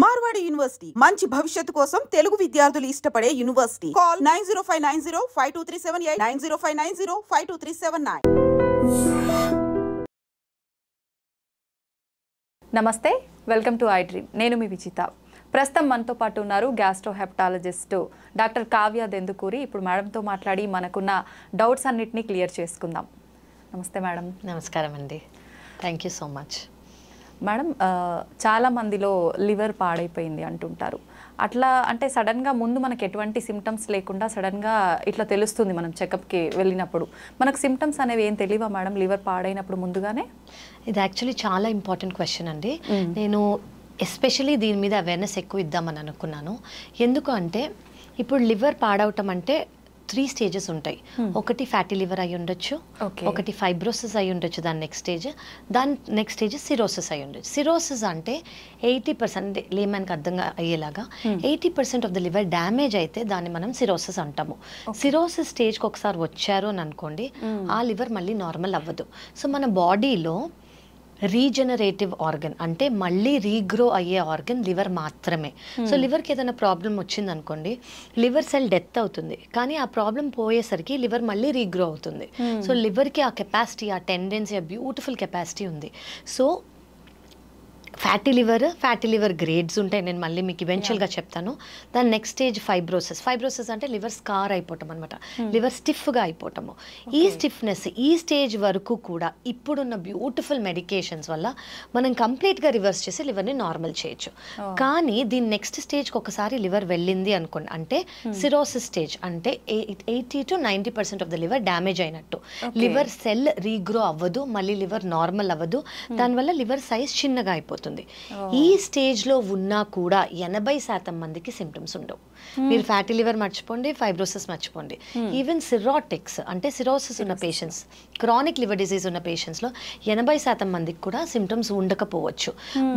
Marwadi university మంచి భవిష్యత్తు కోసం తెలుగు విద్యార్థులు ఇష్టపడే యూనివర్సిటీ. కాల్ 9059052378 9059052379. నమస్తే, వెల్కమ్ టు ఐ డ్రీమ్. నేను మీ విజిత. ప్రస్తుతం మనతో పాటు ఉన్నారు gastro hepatologist doctor Kavya Dendukuri. ఇప్పుడు మేడంతో మాట్లాడి మనకున్న డౌట్స్ అన్నిటినీ క్లియర్ చేసుకుందాం. నమస్తే మేడం. నమస్కారం అండి, thank you so much. Madam, చాలా మందిలో లివర్ పాడైపోయింది అంటుంటారు. అట్లా అంటే సడన్గా ముందు మనకు ఎటువంటి సిమ్టమ్స్ లేకుండా సడన్గా ఇట్లా తెలుస్తుంది మనం చెకప్కి వెళ్ళినప్పుడు. మనకు సిమ్టమ్స్ అనేవి ఏం తెలియవా మేడం లివర్ పాడైనప్పుడు ముందుగానే? ఇది యాక్చువల్లీ చాలా ఇంపార్టెంట్ క్వశ్చన్ అండి. నేను ఎస్పెషలీ దీని మీద అవేర్నెస్ ఎక్కువ ఇద్దామని అనుకున్నాను. ఎందుకు అంటే ఇప్పుడు లివర్ పాడవటం అంటే 3 స్టేజెస్ ఉంటాయి. ఒకటి ఫ్యాటీ లివర్ అయి ఉండొచ్చు, ఒకటి ఫైబ్రోసిస్ అయి ఉండొచ్చు, దాని నెక్స్ట్ స్టేజ్ సిరోసిస్ అయి ఉండొచ్చు. సిరోసిస్ అంటే 80% లేమన్కి అర్థంగా అయ్యేలాగా 80% ఆఫ్ ద లివర్ డ్యామేజ్ అయితే దాన్ని మనం సిరోసిస్ అంటాము. సిరోసిస్ స్టేజ్కి ఒకసారి వచ్చారు అని అనుకోండి, ఆ లివర్ మళ్ళీ నార్మల్ అవ్వదు. సో మన బాడీలో రీజనరేటివ్ ఆర్గన్ అంటే మళ్ళీ రీగ్రో అయ్యే ఆర్గన్ లివర్ మాత్రమే. సో లివర్కి ఏదైనా ప్రాబ్లం వచ్చింది అనుకోండి, లివర్ సెల్ డెత్ అవుతుంది, కానీ ఆ ప్రాబ్లం పోయేసరికి లివర్ మళ్ళీ రీగ్రో అవుతుంది. సో లివర్కి ఆ కెపాసిటీ, ఆ టెండెన్సీ, ఆ బ్యూటిఫుల్ కెపాసిటీ ఉంది. సో ఫ్యాటీ లివర్ గ్రేడ్స్ ఉంటాయి, నేను మళ్ళీ మీకు ఈవెన్చువల్గా చెప్తాను. దాని నెక్స్ట్ స్టేజ్ ఫైబ్రోసిస్ అంటే లివర్ స్కార్ అయిపోవటం అనమాట, లివర్ స్టిఫ్గా అయిపోవటము. ఈ స్టిఫ్నెస్ ఈ స్టేజ్ వరకు కూడా ఇప్పుడున్న బ్యూటిఫుల్ మెడికేషన్స్ వల్ల మనం కంప్లీట్గా రివర్స్ చేసి లివర్ని నార్మల్ చేయొచ్చు. కానీ దీని నెక్స్ట్ స్టేజ్కి ఒకసారి లివర్ వెళ్ళింది అనుకోండి, అంటే సిరోసిస్ స్టేజ్ అంటే 80 to 90% of the liver damage అయినట్టు. లివర్ సెల్ రీగ్రో అవ్వదు, మళ్ళీ లివర్ నార్మల్ అవ్వదు, దానివల్ల లివర్ సైజ్ చిన్నగా అయిపోతుంది. ఈ స్టేజ్ లో ఉన్నా కూడా 80% మందికి సిమ్టమ్స్ ఉండవు. మీరు ఫ్యాటీ లివర్ మర్చిపోండి, ఫైబ్రోసిస్ మర్చిపోండి, ఈవెన్ సిరోటిక్స్ అంటే సిరోసిస్ ఉన్న పేషెంట్స్, క్రానిక్ లివర్ డిసీజ్ ఉన్న పేషెంట్స్ లో 80% మందికి కూడా సిమ్టమ్స్ ఉండకపోవచ్చు.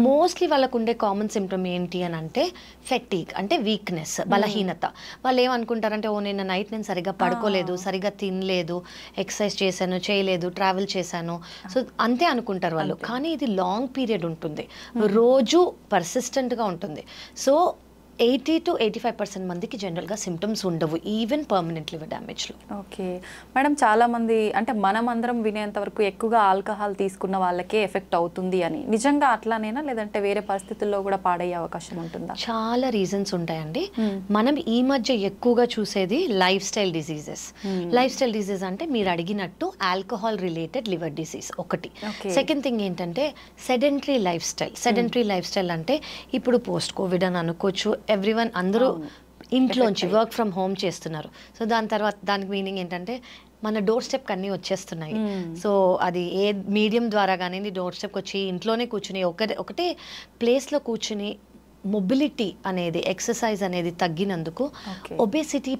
మోస్ట్లీ వాళ్ళకు ఉండే కామన్ సిమ్టమ్ ఏంటి అని అంటే ఫెటీగ్ అంటే వీక్నెస్, బలహీనత. వాళ్ళు ఏమనుకుంటారంటే, ఓ నిన్న నైట్ నేను సరిగ్గా పడుకోలేదు, సరిగ్గా తినలేదు, ఎక్సర్సైజ్ చేశాను చేయలేదు, ట్రావెల్ చేశాను, సో అంతే అనుకుంటారు వాళ్ళు. కానీ ఇది లాంగ్ పీరియడ్ ఉంటుంది, రోజు పర్సిస్టెంట్గా ఉంటుంది. సో 80 to 85% మందికి జనరల్గా సిమ్టమ్స్ ఉండవు, ఈవెన్ పర్మనెంట్ లివర్ డ్యామేజ్లో. ఓకే మేడం, చాలామంది అంటే మనం అందరం వినేంత వరకు ఎక్కువగా ఆల్కహాల్ తీసుకున్న వాళ్ళకే ఎఫెక్ట్ అవుతుంది అని, నిజంగా అట్లానేనా లేదంటే వేరే పరిస్థితుల్లో కూడా పాడయ్యే అవకాశం ఉంటుందా? చాలా రీజన్స్ ఉంటాయండి. మనం ఈ మధ్య ఎక్కువగా చూసేది life style diseases. Life style disease అంటే మీరు అడిగినట్టు ఆల్కహాల్ రిలేటెడ్ లివర్ డిసీజ్ ఒకటి. సెకండ్ థింగ్ ఏంటంటే sedentary life style. Sedentary life style అంటే ఇప్పుడు పోస్ట్ కోవిడ్ అని అనుకోవచ్చు, ఎవ్రీవన్ అందరూ ఇంట్లోంచి వర్క్ ఫ్రమ్ హోమ్ చేస్తున్నారు. సో దానికి మీనింగ్ ఏంటంటే మన డోర్ స్టెప్కి అన్నీ వచ్చేస్తున్నాయి. సో అది ఏ మీడియం ద్వారా కానీ డోర్ స్టెప్కి వచ్చి ఇంట్లోనే కూర్చుని ఒకటే ప్లేస్లో కూర్చుని మొబిలిటీ అనేది, ఎక్సర్సైజ్ అనేది తగ్గినందుకు ఒబేసిటీ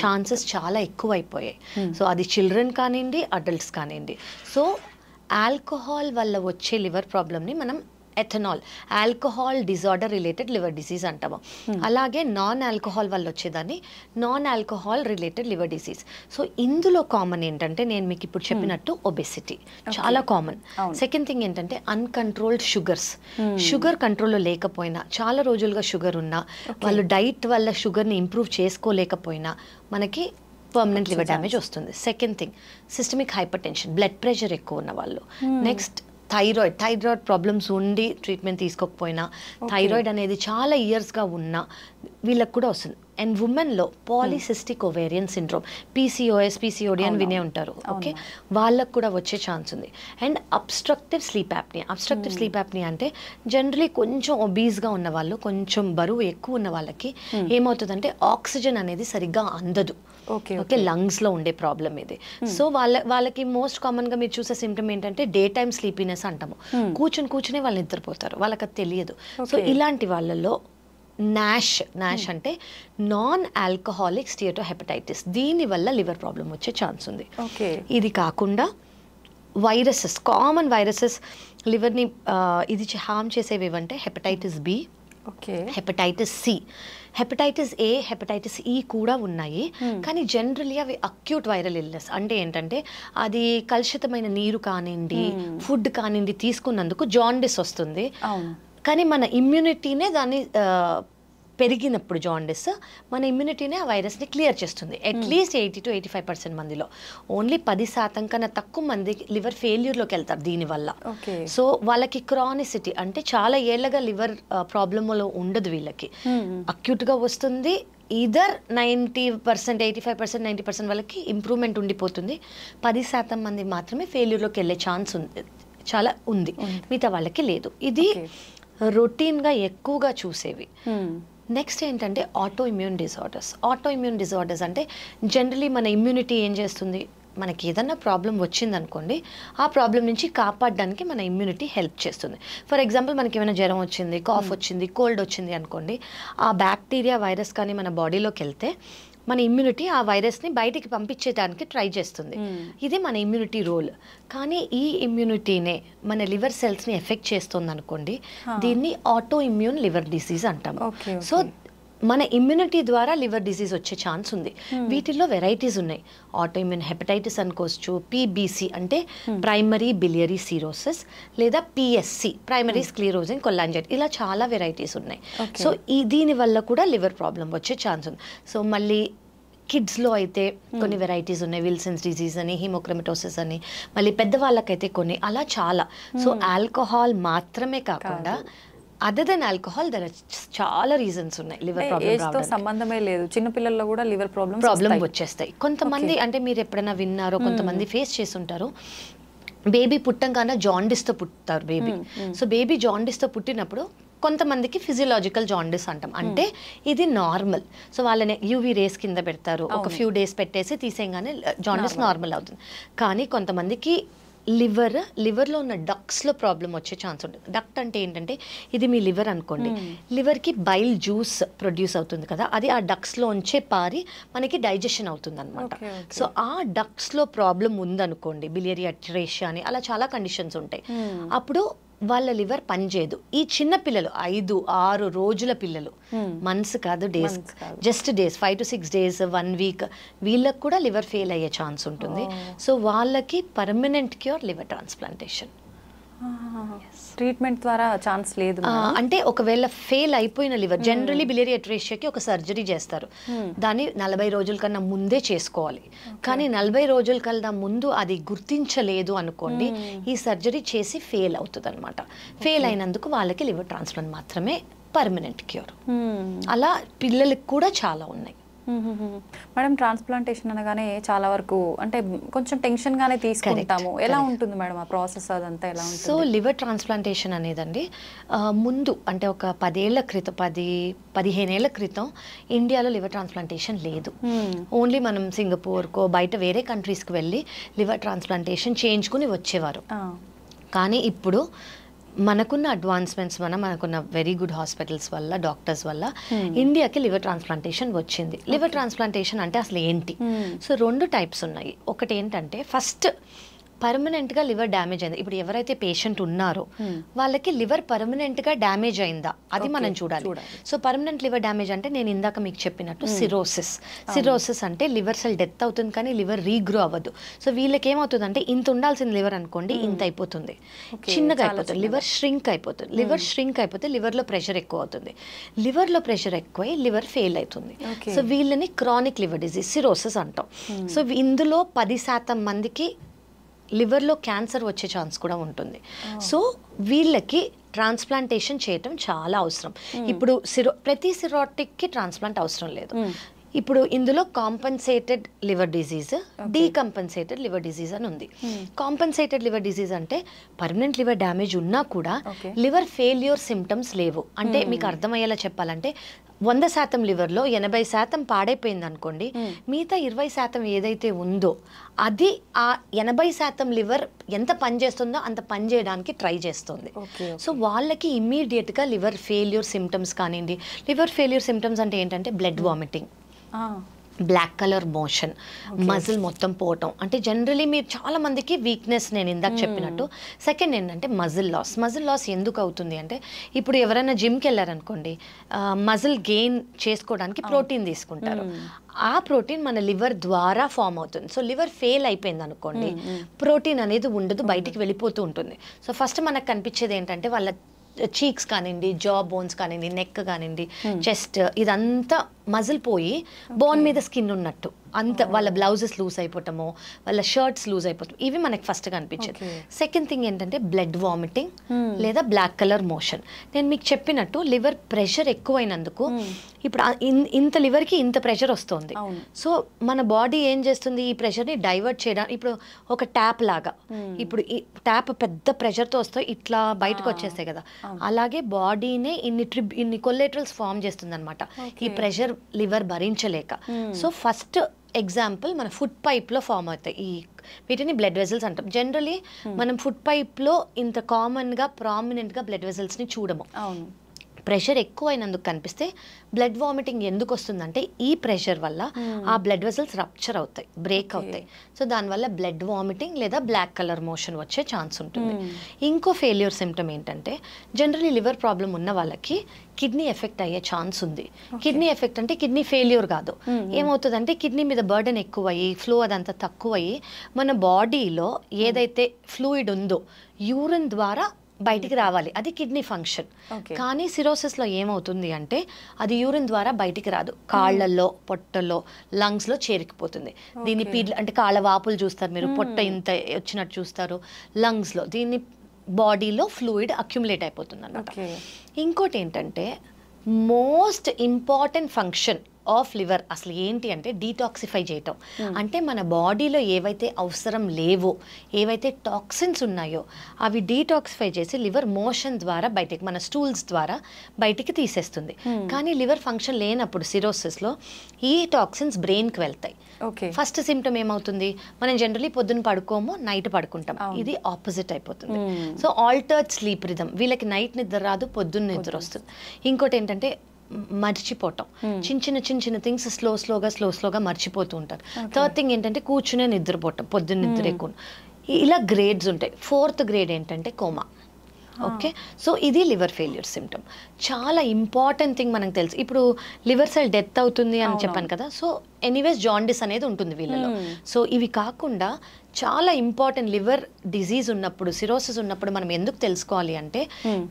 ఛాన్సెస్ చాలా ఎక్కువ అయిపోయాయి. సో అది చిల్డ్రన్ కానివ్వండి, అడల్ట్స్ కానివ్వండి. సో ఆల్కహాల్ వల్ల వచ్చే లివర్ ప్రాబ్లమ్ని మనం ethanol alcohol disorder related liver disease అంటాము. అలాగే నాన్ ఆల్కహాల్ వల్ల వచ్చేదాన్ని non alcohol related liver disease. So ఇందులో కామన్ ఏంటంటే నేను మీకు ఇప్పుడు చెప్పినట్టు ఒబెసిటీ చాలా కామన్. సెకండ్ థింగ్ ఏంటంటే అన్కంట్రోల్డ్ షుగర్ కంట్రోల్లో లేకపోయినా, చాలా రోజులుగా షుగర్ ఉన్నా, వాళ్ళు డైట్ వల్ల షుగర్ని ఇంప్రూవ్ చేసుకోలేకపోయినా మనకి పర్మనెంట్ లివర్ డ్యామేజ్ వస్తుంది. Second thing systemic hypertension, blood pressure ఎక్కువ ఉన్న వాళ్ళు. నెక్స్ట్ థైరాయిడ్ ప్రాబ్లమ్స్ ఉండి ట్రీట్మెంట్ తీసుకోకపోయినా, థైరాయిడ్ అనేది చాలా ఇయర్స్గా ఉన్నా వీళ్ళకి కూడా వస్తుంది. అండ్ ఉమెన్లో పాలిసిస్టిక్ ఓవేరియన్ సిండ్రోమ్, పీసీఓడి అని వినే ఉంటారు. ఓకే, వాళ్ళకు కూడా వచ్చే ఛాన్స్ ఉంది. అండ్ అబ్స్ట్రక్టివ్ స్లీప్ యాప్నియా అంటే జనరలీ కొంచెం ఒబీస్గా ఉన్న వాళ్ళు, కొంచెం బరువు ఎక్కువ ఉన్న వాళ్ళకి ఏమవుతుందంటే ఆక్సిజన్ అనేది సరిగ్గా అందదు. ఓకే, లంగ్స్లో ఉండే ప్రాబ్లం ఇది. సో వాళ్ళకి మోస్ట్ కామన్గా మీరు చూసే సిమ్టమ్ ఏంటంటే డే టైమ్ స్లీపీనెస్ అంటాము. కూర్చునే వాళ్ళు నిద్రపోతారు, వాళ్ళకి అది తెలియదు. సో ఇలాంటి వాళ్ళలో నాష్ అంటే నాన్ ఆల్కహాలిక్ స్టియటోహెపటైటిస్, దీనివల్ల లివర్ ప్రాబ్లం వచ్చే ఛాన్స్ ఉంది. ఇది కాకుండా కామన్ వైరసెస్ లివర్ని ఇది హార్మ్ చేసేవి ఏవంటే hepatitis B, hepatitis C, hepatitis A, hepatitis E కూడా ఉన్నాయి. కానీ జనరల్లీ అవి అక్యూట్ వైరల్ ఇల్నెస్ అంటే ఏంటంటే అది కలుషితమైన నీరు కానివ్వండి, ఫుడ్ కానివ్వండి తీసుకున్నందుకు జాండిస్ వస్తుంది. కానీ మన ఇమ్యూనిటీనే దాన్ని పెరిగినప్పుడు జాండిస్ మన ఇమ్యూనిటీనే ఆ వైరస్ని క్లియర్ చేస్తుంది. అట్లీస్ట్ 80 to 85% మందిలో. ఓన్లీ 10% కన్నా తక్కువ మంది లివర్ ఫెయిల్యూర్లోకి వెళ్తారు దీనివల్ల. సో వాళ్ళకి క్రానిసిటీ అంటే చాలా ఏళ్ళగా లివర్ ప్రాబ్లంలో ఉండదు వీళ్ళకి, అక్యూట్గా వస్తుంది. ఈదర్ 90%, 85%, 90% వాళ్ళకి ఇంప్రూవ్మెంట్ ఉండిపోతుంది. 10% మంది మాత్రమే ఫెయిల్యూర్లోకి వెళ్ళే ఛాన్స్ ఉంది, చాలా ఉంది, మిగతా వాళ్ళకి లేదు. ఇది రొటీన్గా ఎక్కువగా చూసేవి. నెక్స్ట్ ఏంటంటే auto immune disorders. Auto immune disorders అంటే జనరలీ మన ఇమ్యూనిటీ ఏం చేస్తుంది, మనకి ఏదన్నా ప్రాబ్లం వచ్చిందనుకోండి, ఆ ప్రాబ్లం నుంచి కాపాడడానికి మన ఇమ్యూనిటీ హెల్ప్ చేస్తుంది. ఫర్ ఎగ్జాంపుల్ మనకి ఏమైనా జ్వరం వచ్చింది, కాఫ్ వచ్చింది, కోల్డ్ వచ్చింది అనుకోండి, ఆ బ్యాక్టీరియా వైరస్ కానీ మన బాడీలోకి వెళ్తే మన ఇమ్యూనిటీ ఆ వైరస్ని బయటికి పంపించేదానికి ట్రై చేస్తుంది. ఇది మన ఇమ్యూనిటీ రోల్. కానీ ఈ ఇమ్యూనిటీనే మన లివర్ సెల్స్ని ఎఫెక్ట్ చేస్తుంది అనుకోండి, దీన్ని ఆటో ఇమ్యూన్ లివర్ డిసీజ్ అంటాము. సో మన ఇమ్యూనిటీ ద్వారా లివర్ డిసీజ్ వచ్చే ఛాన్స్ ఉంది. వీటిల్లో వెరైటీస్ ఉన్నాయి. ఆటో ఇమ్యూన్ హెపటైటిస్ అనుకోవచ్చు, పిబిసి అంటే ప్రైమరీ బిలియరీ సిరోసిస్, లేదా పిఎస్సి ప్రైమరీ స్క్లీరోజింగ్ కొలాంజైటిస్, ఇలా చాలా వెరైటీస్ ఉన్నాయి. సో దీని వల్ల కూడా లివర్ ప్రాబ్లం వచ్చే ఛాన్స్ ఉంది. సో మళ్ళీ కిడ్స్లో అయితే కొన్ని వెరైటీస్ ఉన్నాయి, విల్సన్స్ డిజీజ్ అని, హిమోక్రమటోసిస్ అని, మళ్ళీ పెద్దవాళ్ళకైతే కొన్ని, అలా చాలా. సో ఆల్కహాల్ మాత్రమే కాకుండా అదర్ దెన్ ఆల్కహాల్ దర్ చాలా రీజన్స్ ఉన్నాయి లివర్ ప్రాబ్లమ్. సంబంధమే లేదు, చిన్న పిల్లల్లో కూడా లివర్ ప్రాబ్లం వచ్చేస్తాయి. కొంతమంది అంటే మీరు ఎప్పుడైనా విన్నారో, కొంతమంది ఫేస్ చేసి ఉంటారు, బేబీ పుట్టంగానే జాండిస్తో పుట్టారు బేబీ. సో బేబీ జాండిస్తో పుట్టినప్పుడు కొంతమందికి ఫిజియలాజికల్ జాండిస్ అంటాం, అంటే ఇది నార్మల్. సో వాళ్ళని యూవీ రేస్ కింద పెడతారు, ఒక ఫ్యూ డేస్ పెట్టేసి తీసేయగానే జాండిస్ నార్మల్ అవుతుంది. కానీ కొంతమందికి లివర్లో ఉన్న డక్స్లో ప్రాబ్లం వచ్చే ఛాన్స్ ఉంటుంది. డక్ట్ అంటే ఏంటంటే ఇది మీ లివర్ అనుకోండి, లివర్కి బైల్ జ్యూస్ ప్రొడ్యూస్ అవుతుంది కదా, అది ఆ డక్స్లోంచే పారి మనకి డైజెషన్ అవుతుంది అనమాట. సో ఆ డక్స్లో ప్రాబ్లం ఉందనుకోండి, బిలియరీ అట్రేషియా అని, అలా చాలా కండిషన్స్ ఉంటాయి. అప్పుడు వాళ్ళ లివర్ పనిచేయదు. ఈ చిన్న పిల్లలు 5-6 రోజుల పిల్లలు, మంత్స్ కాదు, days, just days, 5 to 6 days, 1 week, వీళ్ళకి కూడా లివర్ ఫెయిల్ అయ్యే ఛాన్స్ ఉంటుంది. సో వాళ్ళకి permanent cure liver transplantation. Treatment ద్వారా ఛాన్స్ లేదు అంటే ఒకవేళ ఫెయిల్ అయిపోయిన లివర్, జనరలీ బిలియరీ అట్రేషియాకి ఒక సర్జరీ చేస్తారు, దాన్ని 40 రోజుల కన్నా ముందే చేసుకోవాలి. కానీ 40 రోజుల కన్నా ముందు అది గుర్తించలేదు అనుకోండి, ఈ సర్జరీ చేసి ఫెయిల్ అవుతుంది అనమాట. ఫెయిల్ అయినందుకు వాళ్ళకి లివర్ ట్రాన్స్ప్లాంట్ మాత్రమే పర్మనెంట్ క్యూర్. అలా పిల్లలకి కూడా చాలా ఉన్నాయి. మేడం, ట్రాన్స్ప్లాంటేషన్ అనగానే చాలా వరకు అంటే కొంచెం టెన్షన్ గానే తీసుకుంటాము. ఎలా ఉంటుంది మేడం ఆ ప్రాసెస్, అదంతా ఎలా ఉంటుంది? సో లివర్ ట్రాన్స్ప్లాంటేషన్ అనేదండి ముందు అంటే ఒక 10-15 ఏళ్ల క్రితం ఇండియాలో లివర్ ట్రాన్స్ప్లాంటేషన్ లేదు. ఓన్లీ మనం సింగపూర్కో బయట వేరే కంట్రీస్కి వెళ్ళి లివర్ ట్రాన్స్ప్లాంటేషన్ చేయించుకుని వచ్చేవారు. కానీ ఇప్పుడు మనకున్న అడ్వాన్స్మెంట్స్ వల్ల, మనకున్న వెరీ గుడ్ హాస్పిటల్స్ వల్ల, డాక్టర్స్ వల్ల ఇండియాకి లివర్ ట్రాన్స్ప్లాంటేషన్ వచ్చింది. లివర్ ట్రాన్స్ప్లాంటేషన్ అంటే అసలు ఏంటి? సో 2 టైప్స్ ఉన్నాయి. ఒకటి ఏంటంటే ఫస్ట్ పర్మనెంట్గా లివర్ డ్యామేజ్ అయింది. ఇప్పుడు ఎవరైతే పేషెంట్ ఉన్నారో వాళ్ళకి లివర్ పర్మనెంట్గా డ్యామేజ్ అయిందా, అది మనం చూడాలి. సో పర్మనెంట్ లివర్ డ్యామేజ్ అంటే నేను ఇందాక మీకు చెప్పినట్టు సిరోసిస్ అంటే లివర్ సెల్ డెత్ అవుతుంది కానీ లివర్ రీగ్రో అవ్వదు. సో వీళ్ళకి ఏమవుతుంది అంటే ఇంత ఉండాల్సిన లివర్ అనుకోండి, ఇంత అయిపోతుంది, చిన్నగా అయిపోతుంది, లివర్ ష్రింక్ అయిపోతుంది. లివర్ ష్రింక్ అయిపోతే లివర్లో ప్రెషర్ ఎక్కువ అవుతుంది, లివర్లో ప్రెషర్ ఎక్కువై లివర్ ఫెయిల్ అవుతుంది. సో వీళ్ళని క్రానిక్ లివర్ డిజీజ్ సిరోసిస్ అంటాం. సో ఇందులో 10% మందికి లివర్లో క్యాన్సర్ వచ్చే ఛాన్స్ కూడా ఉంటుంది. సో వీళ్ళకి ట్రాన్స్ప్లాంటేషన్ చేయటం చాలా అవసరం. ఇప్పుడు ప్రతి సిరోటిక్కి ట్రాన్స్ప్లాంట్ అవసరం లేదు. ఇప్పుడు ఇందులో compensated liver disease, decompensated liver disease అని ఉంది. కాంపన్సేటెడ్ లివర్ డిజీజ్ అంటే పర్మనెంట్ లివర్ డ్యామేజ్ ఉన్నా కూడా లివర్ ఫెయిల్యూర్ సిమ్టమ్స్ లేవు. అంటే మీకు అర్థమయ్యేలా చెప్పాలంటే 100% లివర్లో 80% పాడైపోయింది అనుకోండి, మిగతా 20% ఏదైతే ఉందో అది ఆ 80% లివర్ ఎంత పనిచేస్తుందో అంత పని చేయడానికి ట్రై చేస్తుంది. సో వాళ్ళకి ఇమ్మీడియట్గా లివర్ ఫెయిల్యూర్ సిమ్టమ్స్ కానివ్వండి. లివర్ ఫెయిల్యూర్ సిమ్టమ్స్ అంటే ఏంటంటే blood vomiting, black colour motion, muscle మొత్తం పోవటం, అంటే జనరలీ మీరు చాలా మందికి వీక్నెస్ నేను ఇందాక చెప్పినట్టు. సెకండ్ ఏంటంటే మజిల్ లాస్ ఎందుకు అవుతుంది అంటే ఇప్పుడు ఎవరైనా జిమ్కి వెళ్ళారనుకోండి, మజిల్ గెయిన్ చేసుకోవడానికి ప్రోటీన్ తీసుకుంటారు, ఆ ప్రోటీన్ మన లివర్ ద్వారా ఫామ్ అవుతుంది. సో లివర్ ఫెయిల్ అయిపోయింది అనుకోండి, ప్రోటీన్ అనేది ఉండదు, బయటికి వెళ్ళిపోతూ ఉంటుంది. సో ఫస్ట్ మనకు కనిపించేది ఏంటంటే వాళ్ళ చీక్స్ కానివ్వండి, జా బోన్స్ కానివ్వండి, నెక్ కానివ్వండి, చెస్ట్, ఇదంతా మజిల్ పోయి బోన్ మీద స్కిన్ ఉన్నట్టు అంత వాళ్ళ బ్లౌజెస్ లూజ్ అయిపోవటము, వాళ్ళ షర్ట్స్ లూజ్ అయిపోవటం, ఇవి మనకి ఫస్ట్గా అనిపించేది. సెకండ్ థింగ్ ఏంటంటే బ్లడ్ వామిటింగ్ లేదా బ్లాక్ కలర్ మోషన్. నేను మీకు చెప్పినట్టు లివర్ ప్రెషర్ ఎక్కువైనందుకు ఇప్పుడు ఇంత లివర్కి ఇంత ప్రెషర్ వస్తుంది. సో మన బాడీ ఏం చేస్తుంది, ఈ ప్రెషర్ని డైవర్ట్ చేయడానికి ఇప్పుడు ఒక ట్యాప్ లాగా, ఇప్పుడు ఈ ట్యాప్ పెద్ద ప్రెషర్తో వస్తే ఇట్లా బయటకు వచ్చేస్తాయి కదా, అలాగే బాడీనే ఇన్ని కొలెటరల్స్ ఫామ్ చేస్తుంది అనమాట ఈ ప్రెషర్ లివర్ భరించలేక. సో ఫస్ట్ ఎగ్జాంపుల్ మన ఫుడ్ పైప్లో ఫామ్ అవుతాయి వీటిని బ్లడ్ వెజల్స్ అంటాం. జనరలీ మనం ఫుడ్ పైప్లో ఇంత కామన్గా ప్రామినెంట్గా బ్లడ్ వెజల్స్ని చూడము. ప్రెషర్ ఎక్కువైనందుకు కనిపిస్తే బ్లడ్ వామిటింగ్ ఎందుకు వస్తుందంటే ఈ ప్రెషర్ వల్ల ఆ బ్లడ్ వెజల్స్ రప్చర్ అవుతాయి, బ్రేక్ అవుతాయి. సో దానివల్ల బ్లడ్ వామిటింగ్ లేదా బ్లాక్ కలర్ మోషన్ వచ్చే ఛాన్స్ ఉంటుంది. ఇంకో ఫెయిల్యూర్ సిమ్టమ్ ఏంటంటే జనరలీ లివర్ ప్రాబ్లం ఉన్న వాళ్ళకి కిడ్నీ ఎఫెక్ట్ అయ్యే ఛాన్స్ ఉంది. కిడ్నీ ఎఫెక్ట్ అంటే కిడ్నీ ఫెయిల్యూర్ కాదు, ఏమవుతుందంటే కిడ్నీ మీద బర్డెన్ ఎక్కువయ్యి ఫ్లో అదంతా తక్కువయ్యి మన బాడీలో ఏదైతే ఫ్లూయిడ్ ఉందో యూరిన్ ద్వారా బయటికి రావాలి, అది కిడ్నీ ఫంక్షన్. కానీ సిరోసిస్లో ఏమవుతుంది అంటే అది యూరిన్ ద్వారా బయటికి రాదు, కాళ్ళల్లో, పొట్టలో, లంగ్స్లో చేరికిపోతుంది. దీన్ని అంటే కాళ్ళ వాపులు చూస్తారు మీరు, పొట్ట ఇంత వచ్చినట్టు చూస్తారు లంగ్స్లో, దీన్ని బాడీలో ఫ్లూయిడ్ అక్యుములేట్ అయిపోతుంది అన్నమాట. ఇంకోటి ఏంటంటే most important function of liver అసలు ఏంటి అంటే డీటాక్సిఫై చేయటం. అంటే మన బాడీలో ఏవైతే అవసరం లేవో, ఏవైతే టాక్సిన్స్ ఉన్నాయో అవి డీటాక్సిఫై చేసి లివర్ మోషన్ ద్వారా బయటికి, మన స్టూల్స్ ద్వారా బయటికి తీసేస్తుంది. కానీ లివర్ ఫంక్షన్ లేనప్పుడు సిరోసిస్లో ఈ టాక్సిన్స్ బ్రెయిన్కి వెళ్తాయి. ఫస్ట్ సిమ్టమ్ ఏమవుతుంది, మనం జనరలీ పొద్దున్న పడుకోము, నైట్ పడుకుంటాం, ఇది ఆపోజిట్ అయిపోతుంది. సో ఆల్టర్డ్ స్లీప్ రిథమ్, వీళ్ళకి నైట్ నిద్ర రాదు, పొద్దున్న నిద్ర వస్తుంది. ఇంకోటి ఏంటంటే మర్చిపోవటం, చిన్న చిన్న థింగ్స్ స్లోగా మర్చిపోతూ ఉంటారు. థర్డ్ థింగ్ ఏంటంటే కూర్చునే నిద్రపోవటం, పొద్దున్న నిద్ర ఎక్కువ. ఇలా గ్రేడ్స్ ఉంటాయి. ఫోర్త్ గ్రేడ్ ఏంటంటే కోమా. ఓకే, సో ఇది లివర్ ఫెయిల్యూర్ సిమ్టమ్. చాలా ఇంపార్టెంట్ థింగ్ మనకు తెలుసు, ఇప్పుడు లివర్ సెల్ డెత్ అవుతుంది అని చెప్పాను కదా, సో ఎనీవేస్ జాండిస్ అనేది ఉంటుంది వీళ్ళలో. సో ఇవి కాకుండా చాలా ఇంపార్టెంట్ లివర్ డిజీజ్ ఉన్నప్పుడు, సిరోసిస్ ఉన్నప్పుడు మనం ఎందుకు తెలుసుకోవాలి అంటే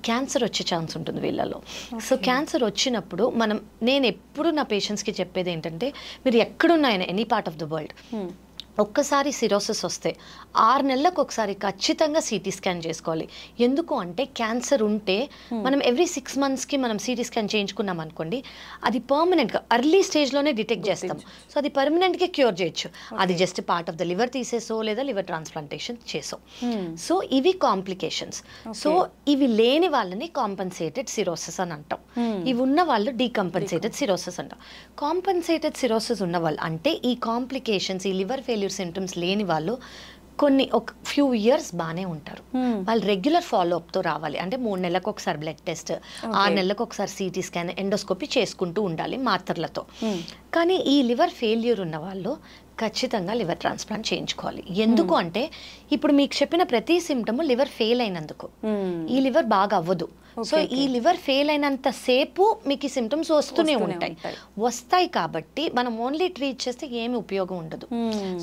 క్యాన్సర్ వచ్చే ఛాన్స్ ఉంటుంది వీళ్ళలో. సో క్యాన్సర్ వచ్చినప్పుడు నేను ఎప్పుడు నా పేషెంట్స్కి చెప్పేది ఏంటంటే మీరు ఎక్కడున్నాయన any part of the world ఒక్కసారి సిరోసిస్ వస్తే 6 నెలలకు ఒకసారి ఖచ్చితంగా సిటీ స్కాన్ చేసుకోవాలి. ఎందుకు అంటే క్యాన్సర్ ఉంటే మనం ఎవ్రీ 6 మంత్స్కి మనం సిటీ స్కాన్ చేయించుకున్నాం అనుకోండి, అది పర్మనెంట్గా ఎర్లీ స్టేజ్లోనే డిటెక్ట్ చేస్తాం. సో అది పర్మనెంట్గా క్యూర్ చేయొచ్చు. అది just part of the liver తీసేసో లేదా లివర్ ట్రాన్స్ప్లాంటేషన్ చేసో. సో ఇవి కాంప్లికేషన్స్. సో ఇవి లేని వాళ్ళని కాంపన్సేటెడ్ సిరోసిస్ అని అంటాం, ఇవి ఉన్న వాళ్ళు డీకంపన్సేటెడ్ సిరోసిస్ అంటాం. కాంపన్సేటెడ్ సిరోసిస్ ఉన్న వాళ్ళు అంటే ఈ కాంప్లికేషన్స్, ఈ లివర్ ఫెయిల్యూర్ సింటమ్స్ లేని వాళ్ళు ఒక ఫ్యూ ఇయర్స్ బాగానే ఉంటారు. వాళ్ళు రెగ్యులర్ ఫాలోఅప్తో రావాలి. అంటే 3 నెలలకు ఒకసారి బ్లడ్ టెస్ట్, 6 నెలలకు ఒకసారి సిటీ స్కాన్, ఎండోస్కోపీ చేసుకుంటూ ఉండాలి మాత్రలతో. కానీ ఈ లివర్ ఫెయిల్యూర్ ఉన్న వాళ్ళు ఖచ్చితంగా లివర్ ట్రాన్స్ప్లాంట్ చేయించుకోవాలి. ఎందుకు అంటే ఇప్పుడు మీకు చెప్పిన ప్రతి సిమ్టమ్ లివర్ ఫెయిల్ అయినందుకు, ఈ లివర్ బాగా అవ్వదు. సో ఈ లివర్ ఫెయిల్ అయినంత సేపు మీకు ఈ సిమ్టమ్స్ వస్తూనే వస్తాయి కాబట్టి మనం ఓన్లీ ట్రీట్ చేస్తే ఏమి ఉపయోగం ఉండదు.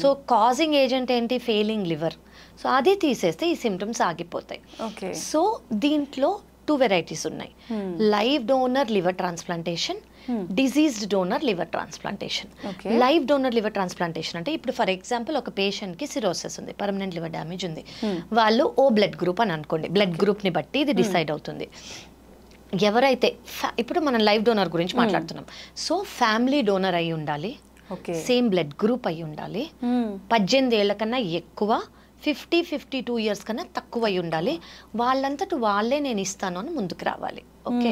సో కాజింగ్ ఏజెంట్ ఏంటి, ఫెయిలింగ్ లివర్. సో అది తీసేస్తే ఈ సిమ్టమ్స్ ఆగిపోతాయి. సో దీంట్లో 2 వెరైటీస్ ఉన్నాయి, live donor liver transplantation, diseased donor liver transplantation. Live donor liver transplantation అంటే ఇప్పుడు ఫర్ ఎగ్జాంపుల్ ఒక పేషెంట్కి సిరోసిస్ ఉంది, పర్మనెంట్ లివర్ డ్యామేజ్ ఉంది, వాళ్ళు ఓ బ్లడ్ గ్రూప్ అని అనుకోండి, బ్లడ్ గ్రూప్ని బట్టి ఇది డిసైడ్ అవుతుంది. ఎవరైతే ఇప్పుడు మనం లైవ్ డోనర్ గురించి మాట్లాడుతున్నాం, సో ఫ్యామిలీ డోనర్ అయి ఉండాలి, సేమ్ బ్లడ్ గ్రూప్ అయి ఉండాలి, 18 ఏళ్ల కన్నా ఎక్కువ, 52 ఇయర్స్ కన్నా తక్కువ అయి ఉండాలి, వాళ్ళంతట వాళ్ళే నేను ఇస్తాను అని ముందుకు రావాలి. ఓకే,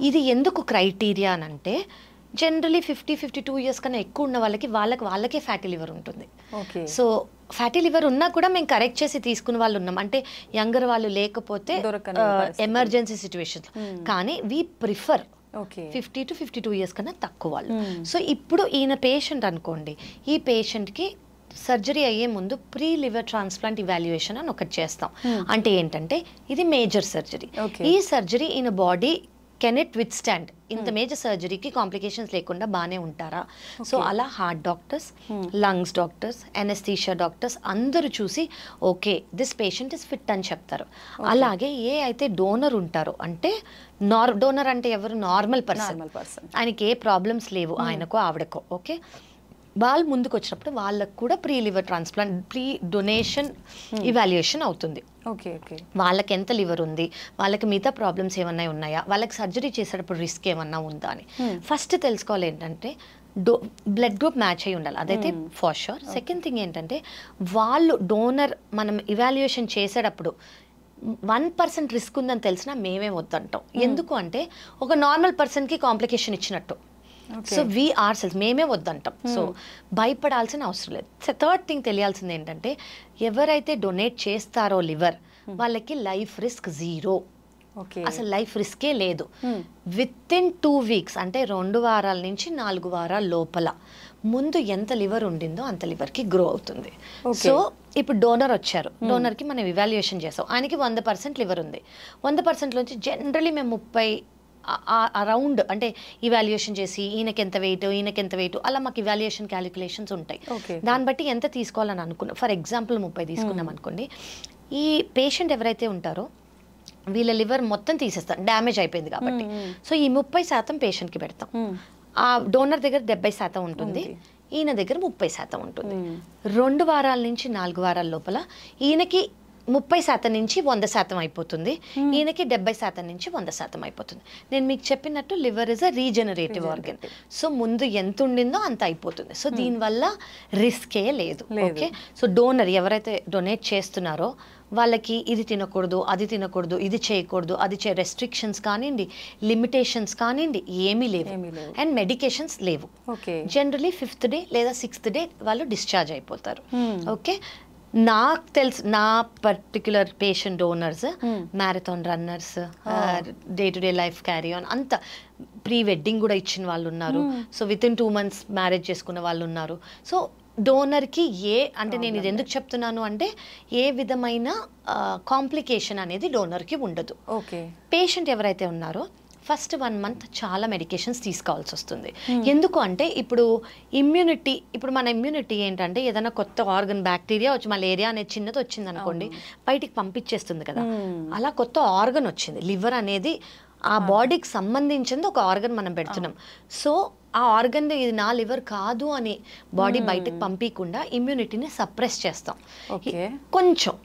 ఇది ఎందుకు క్రైటీరియా అని అంటే జనరలీ 52 ఇయర్స్ కన్నా ఎక్కువ ఉన్న వాళ్ళకే ఫ్యాటీ లివర్ ఉంటుంది. సో ఫ్యాటీ లివర్ ఉన్నా కూడా మేము కరెక్ట్ చేసి తీసుకునే వాళ్ళు ఉన్నాం, అంటే యంగర్ వాళ్ళు లేకపోతే ఎమర్జెన్సీ సిచ్యువేషన్స్. కానీ వీ ప్రిఫర్ 50 to 52 ఇయర్స్ కన్నా తక్కువ వాళ్ళు. సో ఇప్పుడు ఈయన పేషెంట్ అనుకోండి, ఈ పేషెంట్కి సర్జరీ అయ్యే ముందు ప్రీ లివర్ ట్రాన్స్ప్లాంట్ ఇవాల్యుయేషన్ అని ఒకటి చేస్తాం. అంటే ఏంటంటే ఇది మేజర్ సర్జరీ. ఈ సర్జరీ ఈయన body can it with stand ఇంత మేజర్ సర్జరీకి కాంప్లికేషన్స్ లేకుండా బాగానే ఉంటారా? సో అలా heart doctors, lungs doctors, anaesthesia doctors అందరూ చూసి okay this patient is fit అని చెప్తారు. అలాగే ఏ అయితే డోనర్ ఉంటారో, అంటే డోనర్ అంటే ఎవరు? నార్మల్ పర్సన్, ఆయనకి ఏ ప్రాబ్లమ్స్ లేవు, ఆయనకో ఆవిడకో, ఓకే, వాళ్ళు ముందుకు వచ్చినప్పుడు వాళ్ళకు కూడా pre liver transplant, pre donation evaluation అవుతుంది. ఓకే ఓకే, వాళ్ళకి ఎంత లివర్ ఉంది, వాళ్ళకి మిగతా ప్రాబ్లమ్స్ ఏమన్నా ఉన్నాయా, వాళ్ళకి సర్జరీ చేసేటప్పుడు రిస్క్ ఏమన్నా ఉందా అని ఫస్ట్ తెలుసుకోవాలి. ఏంటంటే బ్లడ్ గ్రూప్ మ్యాచ్ అయి ఉండాలి, అదైతే ఫర్ షూర్. సెకండ్ థింగ్ ఏంటంటే వాళ్ళు డోనర్ మనం ఇవాల్యుయేషన్ చేసేటప్పుడు 1% రిస్క్ ఉందని తెలిసినా మేమే వద్దంటాం. ఎందుకు అంటే ఒక నార్మల్ పర్సన్కి కాంప్లికేషన్ ఇచ్చినట్టు. సో వీ ఆర్ సెల్స్ మేమే వద్దంటాం. సో భయపడాల్సిన అవసరం లేదు. థర్డ్ థింగ్ తెలియాల్సింది ఏంటంటే ఎవరైతే డొనేట్ చేస్తారో లివర్, వాళ్ళకి లైఫ్ రిస్క్ 0. అసలు లైఫ్ రిస్కే లేదు. విత్ ఇన్ 2 వీక్స్ అంటే 2 వారాల నుంచి 4 వారాల లోపల ముందు ఎంత లివర్ ఉండిందో అంత లివర్కి గ్రో అవుతుంది. సో ఇప్పుడు డోనర్ వచ్చారు, డోనర్కి మనం ఇవాల్యుయేషన్ చేసాం, ఆయనకి 100% లివర్ ఉంది. 100% నుంచి జనరలీ మేము 30 అరౌండ్ అంటే ఇవాల్యుయేషన్ చేసి ఈయనకి ఎంత వెయిట్ అలా మాకు ఇవాల్యుయేషన్ క్యాలిక్యులేషన్స్ ఉంటాయి. దాన్ని బట్టి ఎంత తీసుకోవాలని అనుకున్నాం. ఫర్ ఎగ్జాంపుల్ 30 తీసుకున్నాం అనుకోండి, ఈ పేషెంట్ ఎవరైతే ఉంటారో వీళ్ళ లివర్ మొత్తం తీసేస్తాం, డ్యామేజ్ అయిపోయింది కాబట్టి. సో ఈ 30% పేషెంట్కి పెడతాం. ఆ డోనర్ దగ్గర 70% ఉంటుంది, ఈయన దగ్గర 30% ఉంటుంది. 2 వారాల నుంచి 4 వారాల లోపల ఈయనకి 30% నుంచి 100% అయిపోతుంది, ఈయనకి 70% నుంచి 100% అయిపోతుంది. నేను మీకు చెప్పినట్టు liver is a regenerative organ. So ముందు ఎంత ఉండిందో అంత అయిపోతుంది. సో దీనివల్ల రిస్కే లేదు. ఓకే, సో డోనర్ ఎవరైతే డొనేట్ చేస్తున్నారో వాళ్ళకి ఇది తినకూడదు, అది తినకూడదు, ఇది చేయకూడదు, అది రెస్ట్రిక్షన్స్ కానివ్వండి, లిమిటేషన్స్ కానివ్వండి ఏమీ లేవు. అండ్ మెడికేషన్స్ లేవు. జనరలీ 5th డే లేదా 6th డే వాళ్ళు డిశ్చార్జ్ అయిపోతారు. ఓకే, నాకు తెలుసు నా particular patient donors marathon runners, day to day life carry on, అంత ప్రీ వెడ్డింగ్ కూడా ఇచ్చిన వాళ్ళు ఉన్నారు. So with in 2 months marriage చేసుకున్న వాళ్ళు ఉన్నారు. సో డోనర్కి అంటే నేను ఇది ఎందుకు చెప్తున్నాను అంటే ఏ విధమైన కాంప్లికేషన్ అనేది డోనర్కి ఉండదు. ఓకే, పేషెంట్ ఎవరైతే ఉన్నారో ఫస్ట్ 1 month చాలా మెడికేషన్స్ తీసుకోవాల్సి వస్తుంది. ఎందుకు అంటే ఇప్పుడు మన ఇమ్యూనిటీ ఏంటంటే ఏదైనా కొత్త ఆర్గన్, బ్యాక్టీరియా వచ్చి మలేరియా అనేది చిన్నది వచ్చింది అనుకోండి బయటికి పంపించేస్తుంది కదా, అలా కొత్త ఆర్గన్ వచ్చింది. లివర్ అనేది ఆ బాడీకి సంబంధించింది ఒక ఆర్గన్ మనం పెడుతున్నాం. సో ఆ ఆర్గన్ ఇది నా లివర్ కాదు అని బాడీ బయటకు పంపించకుండా ఇమ్యూనిటీని సప్రెస్ చేస్తాం కొంచెం.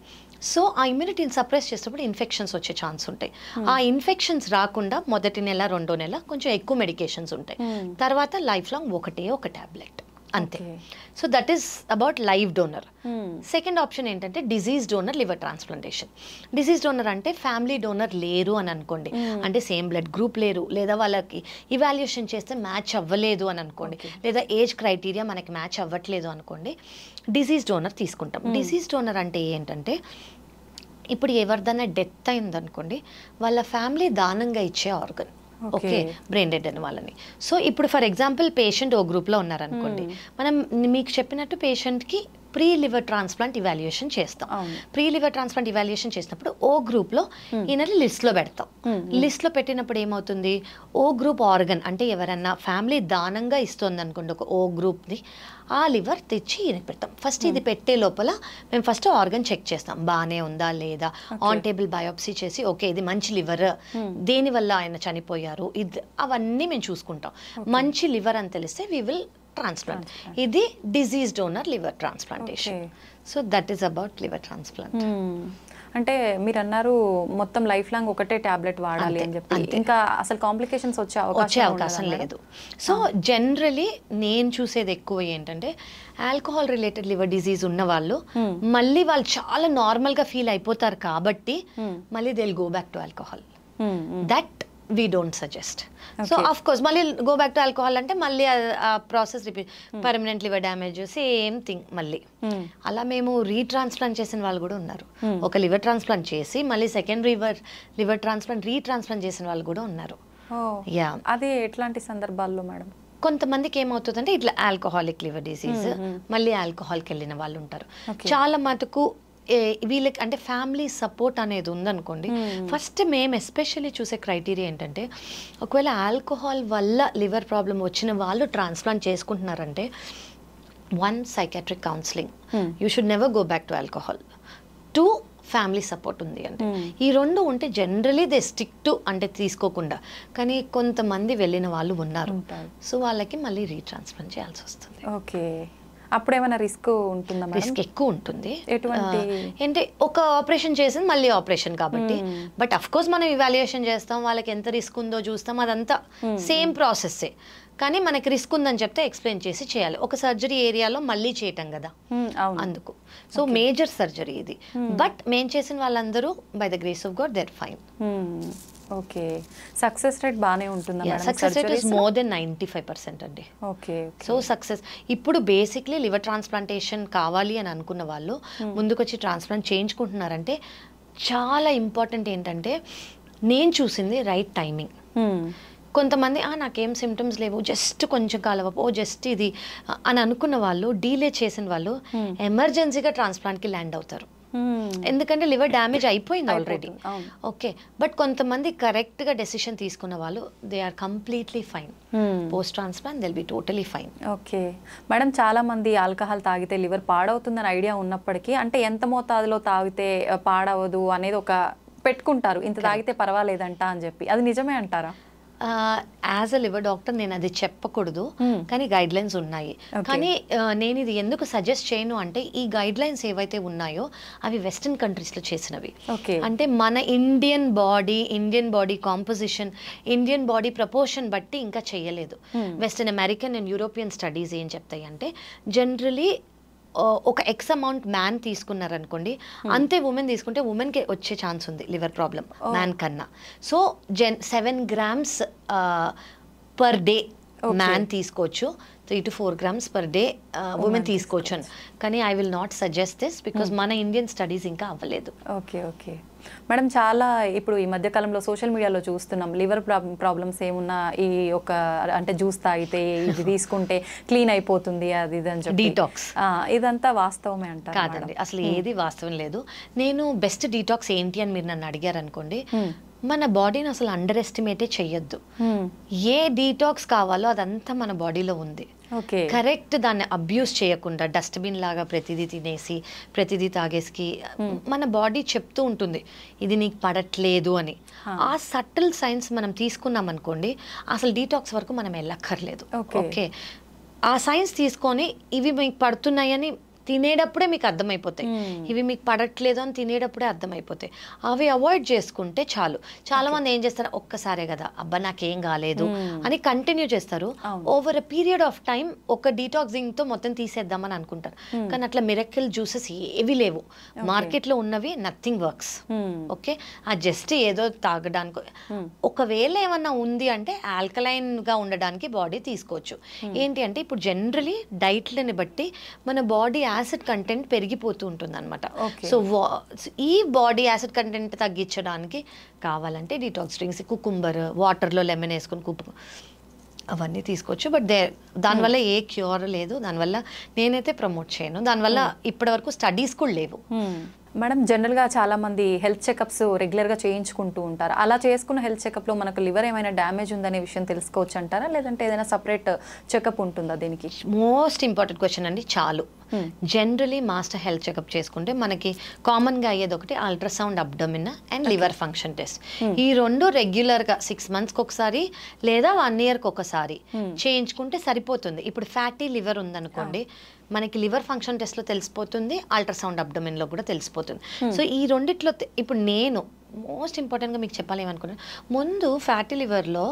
సో ఆ ఇమ్యూనిటీని సప్రెస్ చేసేటప్పుడు ఇన్ఫెక్షన్స్ వచ్చే ఛాన్స్ ఉంటాయి. ఆ ఇన్ఫెక్షన్స్ రాకుండా మొదటి నెల 2వ నెల కొంచెం ఎక్కువ మెడికేషన్స్ ఉంటాయి, తర్వాత లైఫ్ లాంగ్ ఒక టాబ్లెట్ అంతే. So that is about live donor. Second option ఏంటంటే disease donor liver transplantation. Disease donor అంటే ఫ్యామిలీ డోనర్ లేరు అని అనుకోండి, అంటే సేమ్ బ్లడ్ గ్రూప్ లేరు, లేదా వాళ్ళకి ఇవాల్యుయేషన్ చేస్తే మ్యాచ్ అవ్వలేదు అని అనుకోండి, లేదా ఏజ్ క్రైటీరియా మనకి మ్యాచ్ అవ్వట్లేదు అనుకోండి, డిజీజ్ డోనర్ తీసుకుంటాం. డిజీజ్ డోనర్ అంటే ఏంటంటే ఇప్పుడు ఎవరిదైనా డెత్ అయిందనుకోండి వాళ్ళ ఫ్యామిలీ దానంగా ఇచ్చే ఆర్గన్. ఓకే, బ్రెయిన్ డెడ్ అని వాళ్ళని. సో ఇప్పుడు ఫర్ ఎగ్జాంపుల్ పేషెంట్ ఓ గ్రూప్లో ఉన్నారనుకోండి, మనం మీకు చెప్పినట్టు పేషెంట్కి ప్రీ లివర్ ట్రాన్స్ప్లాంట్ ఇవాల్యుయేషన్ చేస్తాం. ప్రీ లివర్ ట్రాన్స్ప్లాంట్ ఇవాల్యుయేషన్ చేసినప్పుడు ఓ గ్రూప్లో ఈయనని లిస్ట్లో పెడతాం. లిస్ట్లో పెట్టినప్పుడు ఏమవుతుంది, ఓ గ్రూప్ ఆర్గన్ అంటే ఎవరన్నా ఫ్యామిలీ దానంగా ఇస్తుంది అనుకోండి ఒక ఓ గ్రూప్ని, ఆ లివర్ తెచ్చి ఈయనకి పెడతాం. ఫస్ట్ ఇది పెట్టే లోపల మేము ఫస్ట్ ఆర్గన్ చెక్ చేస్తాం బాగానే ఉందా లేదా, ఆన్ టేబుల్ బయోప్సీ చేసి ఓకే ఇది మంచి లివర్, దేనివల్ల ఆయన చనిపోయారు, ఇది అవన్నీ మేము చూసుకుంటాం. మంచి లివర్ అని తెలిస్తే వీ విల్ ట్రాన్స్ప్లాంట్. ఇది disease donor liver transplantation. So that is about liver transplant. అంటే మీరు అన్నారు మొత్తం లైఫ్ లాంగ్ ఒకటే టాబ్లెట్ వాడాలి అని చెప్పి, ఇంకా అసలు కాంప్లికేషన్స్ వచ్చే అవకాశం లేదు. సో జనరలీ నేను చూసేది ఎక్కువ ఏంటంటే ఆల్కహాల్ రిలేటెడ్ లివర్ డిజీజ్ ఉన్న వాళ్ళు మళ్ళీ వాళ్ళు చాలా నార్మల్గా ఫీల్ అయిపోతారు కాబట్టి మళ్ళీ they will go back to alcohol. That we don't suggest. So of course మళ్ళీ go back to alcohol అంటే మళ్ళీ ఆ process repeat, permanent liver damage, same thing మళ్ళీ. అలా మేము రీట్రాన్స్ప్లాంట్ చేసిన వాళ్ళు కూడా ఉన్నారు. ఒక లివర్ ట్రాన్స్ప్లాంట్ చేసి మళ్ళీ సెకండ్ లివర్ ట్రాన్స్ప్లాంట్ రీట్రాన్స్ప్లాంట్ చేసిన వాళ్ళు కూడా ఉన్నారు. యా, అది ఎట్లాంటి సందర్భాల్లో మేడం? కొంతమందికి ఏమవుతుందంటే ఇట్లా ఆల్కహాలిక్ లివర్ డిసీజ్ మళ్ళీ ఆల్కహాల్కి వెళ్ళిన వాళ్ళు ఉంటారు. చాలా మటుకు వీళ్ళకి అంటే ఫ్యామిలీ సపోర్ట్ అనేది ఉందనుకోండి, ఫస్ట్ మేము ఎస్పెషల్లీ చూసే క్రైటీరియా ఏంటంటే, ఒకవేళ ఆల్కహాల్ వల్ల లివర్ ప్రాబ్లం వచ్చిన వాళ్ళు ట్రాన్స్ప్లాంట్ చేసుకుంటున్నారంటే, 1 psychiatric counselling, you should never go back to alcohol. 2 family support ఉంది అంటే. ఈ 2 ఉంటే జనరలీ దే స్టిక్ టు అంటే తీసుకోకుండా. కానీ కొంతమంది వెళ్ళిన వాళ్ళు ఉన్నారు, సో వాళ్ళకి మళ్ళీ రీట్రాన్స్ప్లాంట్ చేయాల్సి వస్తుంది. ఓకే, అప్పుడు ఏమైనా రిస్క్ ఉంటుందా? రిస్క్ ఎక్కువ ఉంటుంది. ఎటువంటి అంటే ఒక ఆపరేషన్ చేసింది మళ్ళీ ఆపరేషన్ కాబట్టి, బట్ అఫ్ కోర్స్ మనం ఇవాల్యుయేషన్ చేస్తాం, వాళ్ళకి ఎంత రిస్క్ ఉందో చూస్తాం, అదంతా సేమ్ ప్రాసెస్సే. కానీ మనకి రిస్క్ ఉందని చెప్తే ఎక్స్ప్లెయిన్ చేసి చేయాలి. ఒక సర్జరీ ఏరియాలో మళ్ళీ చేయటం కదా, అందుకు. సో మేజర్ సర్జరీ ఇది. బట్ మేము చేసిన వాళ్ళందరూ by the grace of God they're fine. Okay, success rate బాగానే ఉంటుందా? Success rate is more than 95% అండి. ఓకే, సో సక్సెస్ ఇప్పుడు బేసిక్లీ లివర్ ట్రాన్స్ప్లాంటేషన్ కావాలి అని అనుకున్న వాళ్ళు ముందుకొచ్చి ట్రాన్స్ప్లాంట్ చేయించుకుంటున్నారంటే, చాలా ఇంపార్టెంట్ ఏంటంటే నేను చూసింది రైట్ టైమింగ్. కొంతమంది నాకేం సిమ్టమ్స్ లేవు, జస్ట్ కొంచెం కాలవపో, జస్ట్ ఇది అని అనుకున్న వాళ్ళు, డీలే చేసిన వాళ్ళు ఎమర్జెన్సీగా ట్రాన్స్ప్లాంట్కి ల్యాండ్ అవుతారు. ఎందుకంటే లివర్ డ్యామేజ్ అయిపోయింది ఆల్రెడీ. ఓకే, బట్ కొంతమంది కరెక్ట్గా డెసిషన్ తీసుకున్న వాళ్ళు they are completely fine. Post transplant they'll be totally fine. Okay madam, చాలా మంది ఆల్కహాల్ తాగితే లివర్ పాడవుతుందని ఐడియా ఉన్నప్పటికీ, అంటే ఎంత మోతాదులో తాగితే పాడవదు అనేది ఒక పెట్టుకుంటారు, ఇంత తాగితే పర్వాలేదంట అని చెప్పి, అది నిజమే అంటారా? యాజ్ అ లివర్ డాక్టర్ నేను అది చెప్పకూడదు, కానీ గైడ్ లైన్స్ ఉన్నాయి. కానీ నేను ఇది ఎందుకు సజెస్ట్ చేయను అంటే, ఈ గైడ్ లైన్స్ ఏవైతే ఉన్నాయో అవి వెస్టర్న్ కంట్రీస్లో చేసినవి. అంటే మన Indian body composition, Indian body proportion బట్టి ఇంకా చేయలేదు. Western American and European studies ఏం చెప్తాయి అంటే, జనరలీ ఒక ఎక్స్ అమౌంట్ మ్యాన్ తీసుకున్నారనుకోండి, అంతే ఉమెన్ తీసుకుంటే ఉమెన్కి వచ్చే ఛాన్స్ ఉంది లివర్ ప్రాబ్లం మ్యాన్ కన్నా. So 7 grams per day man తీసుకోవచ్చు, 3 to 4 grams per day women తీసుకోవచ్చు అని. కానీ I will not suggest this because మన ఇండియన్ స్టడీస్ ఇంకా అవ్వలేదు. ఓకే ఓకే మేడం, చాలా ఇప్పుడు ఈ మధ్య కాలంలో సోషల్ మీడియాలో చూస్తున్నాం, లివర్ ప్రాబ్లమ్స్ ఏమున్నా ఈ ఒక అంటే జ్యూస్ తాగితే ఇది తీసుకుంటే క్లీన్ అయిపోతుంది అది ఇది అని చెప్పి, డీటాక్స్, ఇదంతా వాస్తవమే అంటారు? కాదండి, అసలు ఏది వాస్తవం లేదు. నేను బెస్ట్ డీటాక్స్ ఏంటి అని మీరు నన్ను అడిగారు అనుకోండి, మన బాడీని అసలు అండర్ ఎస్టిమేటే చెయ్యొద్దు. ఏ డీటాక్స్ కావాలో అదంతా మన బాడీలో ఉంది. కరెక్ట్, దాన్ని అబ్యూస్ చేయకుండా డస్ట్బిన్ లాగా ప్రతిదీ తినేసి ప్రతిదీ తాగేసి మన బాడీ చెప్తూ ఉంటుంది ఇది నీకు పడట్లేదు అని. ఆ సటిల్ సైన్స్ మనం తీసుకున్నాం అనుకోండి, అసలు డీటాక్స్ వరకు మనం వెళ్ళక్కర్లేదు. ఓకే, ఆ సైన్స్ తీసుకొని ఇవి మీకు పడుతున్నాయని తినేటప్పుడే మీకు అర్థమైపోతాయి, ఇవి మీకు పడట్లేదు అని తినేటప్పుడే అర్థమైపోతాయి. అవి అవాయిడ్ చేసుకుంటే చాలు. చాలా మంది ఏం చేస్తారు, ఒక్కసారే కదా అబ్బా నాకేం కాలేదు అని కంటిన్యూ చేస్తారు. Over a period of time ఒక డీటాక్సింగ్ తో మొత్తం తీసేద్దామని అనుకుంటారు. కానీ అట్లా మిరకిల్ జ్యూసెస్ ఏవి లేవు మార్కెట్లో ఉన్నవి, నథింగ్ వర్క్స్. ఓకే, ఆ జస్ట్ ఏదో తాగడానికి, ఒకవేళ ఏమన్నా ఉంది అంటే ఆల్కలైన్ గా ఉండడానికి బాడీ తీసుకోవచ్చు. ఏంటి అంటే ఇప్పుడు జనరలీ డైట్లని బట్టి మన బాడీ యాసిడ్ కంటెంట్ పెరిగిపోతూ ఉంటుంది అనమాట. సో ఈ బాడీ యాసిడ్ కంటెంట్ తగ్గించడానికి కావాలంటే డీటాక్స్ డ్రింక్స్, కుకుంబర్, వాటర్లో లెమన్ వేసుకొని అవన్నీ తీసుకోవచ్చు. బట్ దానివల్ల ఏ క్యూర్ లేదు, దానివల్ల నేనైతే ప్రమోట్ చేయను, దానివల్ల ఇప్పటివరకు స్టడీస్ కూడా లేవు. మేడం, జనరల్గా చాలా మంది హెల్త్ చెకప్స్ రెగ్యులర్గా చేయించుకుంటూ ఉంటారు. అలా చేసుకున్న హెల్త్ చెకప్లో మనకు లివర్ ఏమైనా డ్యామేజ్ ఉందనే విషయం తెలుసుకోవచ్చు అంటారా, లేదంటే ఏదైనా సపరేట్ చెకప్ ఉంటుందా దీనికి? మోస్ట్ ఇంపార్టెంట్ క్వశ్చన్ అండి. చాలు జనరలీ మాస్టర్ హెల్త్ చెకప్ చేసుకుంటే మనకి కామన్గా అయ్యేది ఒకటి ultrasound abdomen and liver function test. ఈ 2 రెగ్యులర్గా 6 months ఒకసారి లేదా 1 year ఒకసారి చేయించుకుంటే సరిపోతుంది. ఇప్పుడు ఫ్యాటీ లివర్ ఉందనుకోండి, మనకి లివర్ ఫంక్షన్ టెస్ట్లో తెలిసిపోతుంది, అల్ట్రాసౌండ్ అబ్డమిన్లో కూడా తెలిసిపోతుంది. సో ఈ రెండిట్లో ఇప్పుడు నేను మోస్ట్ ఇంపార్టెంట్గా మీకు చెప్పాలి ఏమనుకున్నాను, ముందు ఫ్యాటీ లివర్లో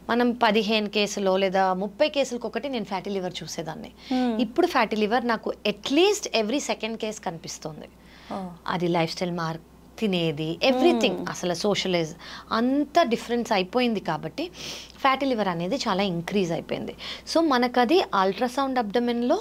మనం 15 కేసులో లేదా 30 కేసులకు ఒకటి నేను ఫ్యాటీ లివర్ చూసేదాన్ని. ఇప్పుడు ఫ్యాటీ లివర్ నాకు అట్లీస్ట్ ఎవ్రీ 2nd కేస్ కనిపిస్తుంది. అది లైఫ్ స్టైల్ తినేది ఎవ్రీథింగ్, అసలు సోషలైజ్ అంత డిఫరెన్స్ అయిపోయింది కాబట్టి ఫ్యాటీ లివర్ అనేది చాలా ఇంక్రీజ్ అయిపోయింది. సో మనకు అది అల్ట్రాసౌండ్ అబ్డమిన్లో,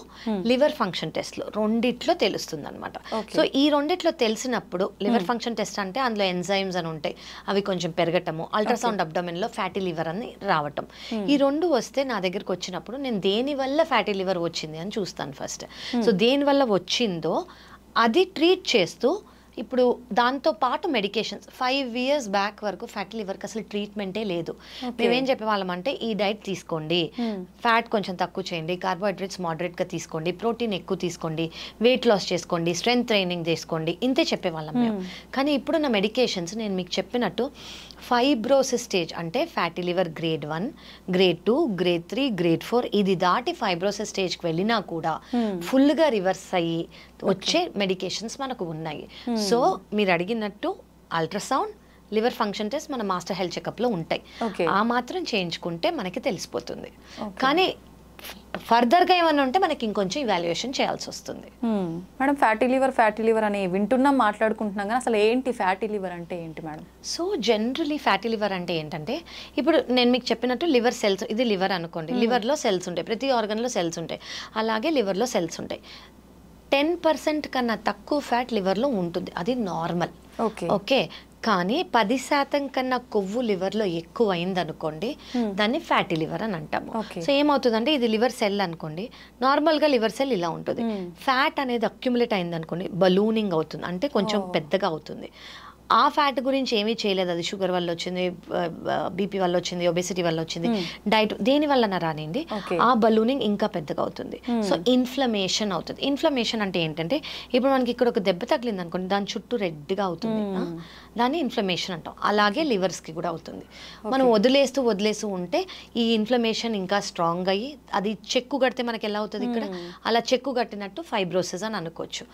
లివర్ ఫంక్షన్ టెస్ట్లో రెండిట్లో తెలుస్తుంది అనమాట. సో ఈ రెండిట్లో తెలిసినప్పుడు లివర్ ఫంక్షన్ టెస్ట్ అంటే అందులో ఎంజైమ్స్ అని ఉంటాయి, అవి కొంచెం పెరగటము, అల్ట్రాసౌండ్ అబ్డమిన్లో ఫ్యాటీ లివర్ అని రావటం. ఈ 2 వస్తే నా దగ్గరకు వచ్చినప్పుడు నేను దేని వల్ల ఫ్యాటీ లివర్ వచ్చింది అని చూస్తాను ఫస్ట్. సో దేని వల్ల వచ్చిందో అది ట్రీట్ చేస్తూ ఇప్పుడు దాంతో పాటు మెడికేషన్స్ 5 years బ్యాక్ వరకు ఫ్యాటీ లివర్కి అసలు ట్రీట్మెంటే లేదు. మేమేం చెప్పేవాళ్ళం అంటే ఈ డైట్ తీసుకోండి, ఫ్యాట్ కొంచెం తక్కువ చేయండి, కార్బోహైడ్రేట్స్ మోడరేట్గా తీసుకోండి, ప్రోటీన్ ఎక్కువ తీసుకోండి, వెయిట్ లాస్ చేసుకోండి, స్ట్రెంగ్త్ ట్రైనింగ్ చేసుకోండి, ఇంతే చెప్పేవాళ్ళం మేము. కానీ ఇప్పుడున్న మెడికేషన్స్ నేను మీకు చెప్పినట్టు ఫైబ్రోసిస్ స్టేజ్ అంటే fatty liver grade 1, grade 2, grade 3, grade 4 ఇది దాటి ఫైబ్రోసిస్ స్టేజ్కి వెళ్ళినా కూడా ఫుల్గా రివర్స్ అయ్యి వచ్చే మెడికేషన్స్ మనకు ఉన్నాయి. సో మీరు అడిగినట్టు అల్ట్రాసౌండ్, లివర్ ఫంక్షన్ టెస్ట్ మన మాస్టర్ హెల్త్ చెకప్లో ఉంటాయి. ఆ మాత్రం చేయించుకుంటే మనకి తెలిసిపోతుంది. కానీ ఫర్దర్గా ఏమన్నా ఉంటే మనకి ఇంకొంచెం ఇవాల్యుయేషన్ చేయాల్సి వస్తుంది. మేడం ఫ్యాటీ లివర్ అని వింటున్నాం, మాట్లాడుకుంటున్నాం, కానీ అసలు ఏంటి ఫ్యాటీ లివర్ అంటే ఏంటి madam? So generally fatty liver అంటే ఏంటంటే ఇప్పుడు నేను మీకు చెప్పినట్టు లివర్ సెల్స్, ఇది లివర్ అనుకోండి, లివర్లో సెల్స్ ఉంటాయి, ప్రతి ఆర్గన్లో సెల్స్ ఉంటాయి, అలాగే లివర్లో సెల్స్ ఉంటాయి. 10% కన్నా తక్కువ ఫ్యాట్ లివర్లో ఉంటుంది, అది నార్మల్. ఓకే, కానీ 10% కన్నా కొవ్వు లివర్లో ఎక్కువ అయిందనుకోండి దాన్ని ఫ్యాటీ లివర్ అని అంటాము. సో ఏమవుతుందంటే ఇది లివర్ సెల్ అనుకోండి, నార్మల్గా లివర్ సెల్ ఇలా ఉంటుంది, ఫ్యాట్ అనేది అక్యుములేట్ అయిందనుకోండి బలూనింగ్ అవుతుంది, అంటే కొంచెం పెద్దగా అవుతుంది. ఆ ఫ్యాట్ గురించి ఏమీ చేయలేదు, అది షుగర్ వల్ల వచ్చింది, బీపీ వల్ల వచ్చింది, ఒబెసిటీ వల్ల వచ్చింది, డైట్ దేని వల్ల రానింది, ఆ బలూనింగ్ ఇంకా పెద్దగా అవుతుంది. సో ఇన్ఫ్లమేషన్ అవుతుంది. ఇన్ఫ్లమేషన్ అంటే ఏంటంటే ఇప్పుడు మనకి ఇక్కడ ఒక దెబ్బ తగిలింది అనుకోండి, దాని చుట్టూ రెడ్గా అవుతుంది, దాన్ని ఇన్ఫ్లమేషన్ అంటాం. అలాగే లివర్స్కి కూడా అవుతుంది. మనం వదిలేస్తూ ఉంటే ఈ ఇన్ఫ్లమేషన్ ఇంకా స్ట్రాంగ్ అయ్యి అది చెక్కు కడితే మనకి ఎలా అవుతుంది, ఇక్కడ అలా చెక్కు కట్టినట్టు ఫైబ్రోసిస్ అని అనుకోవచ్చు.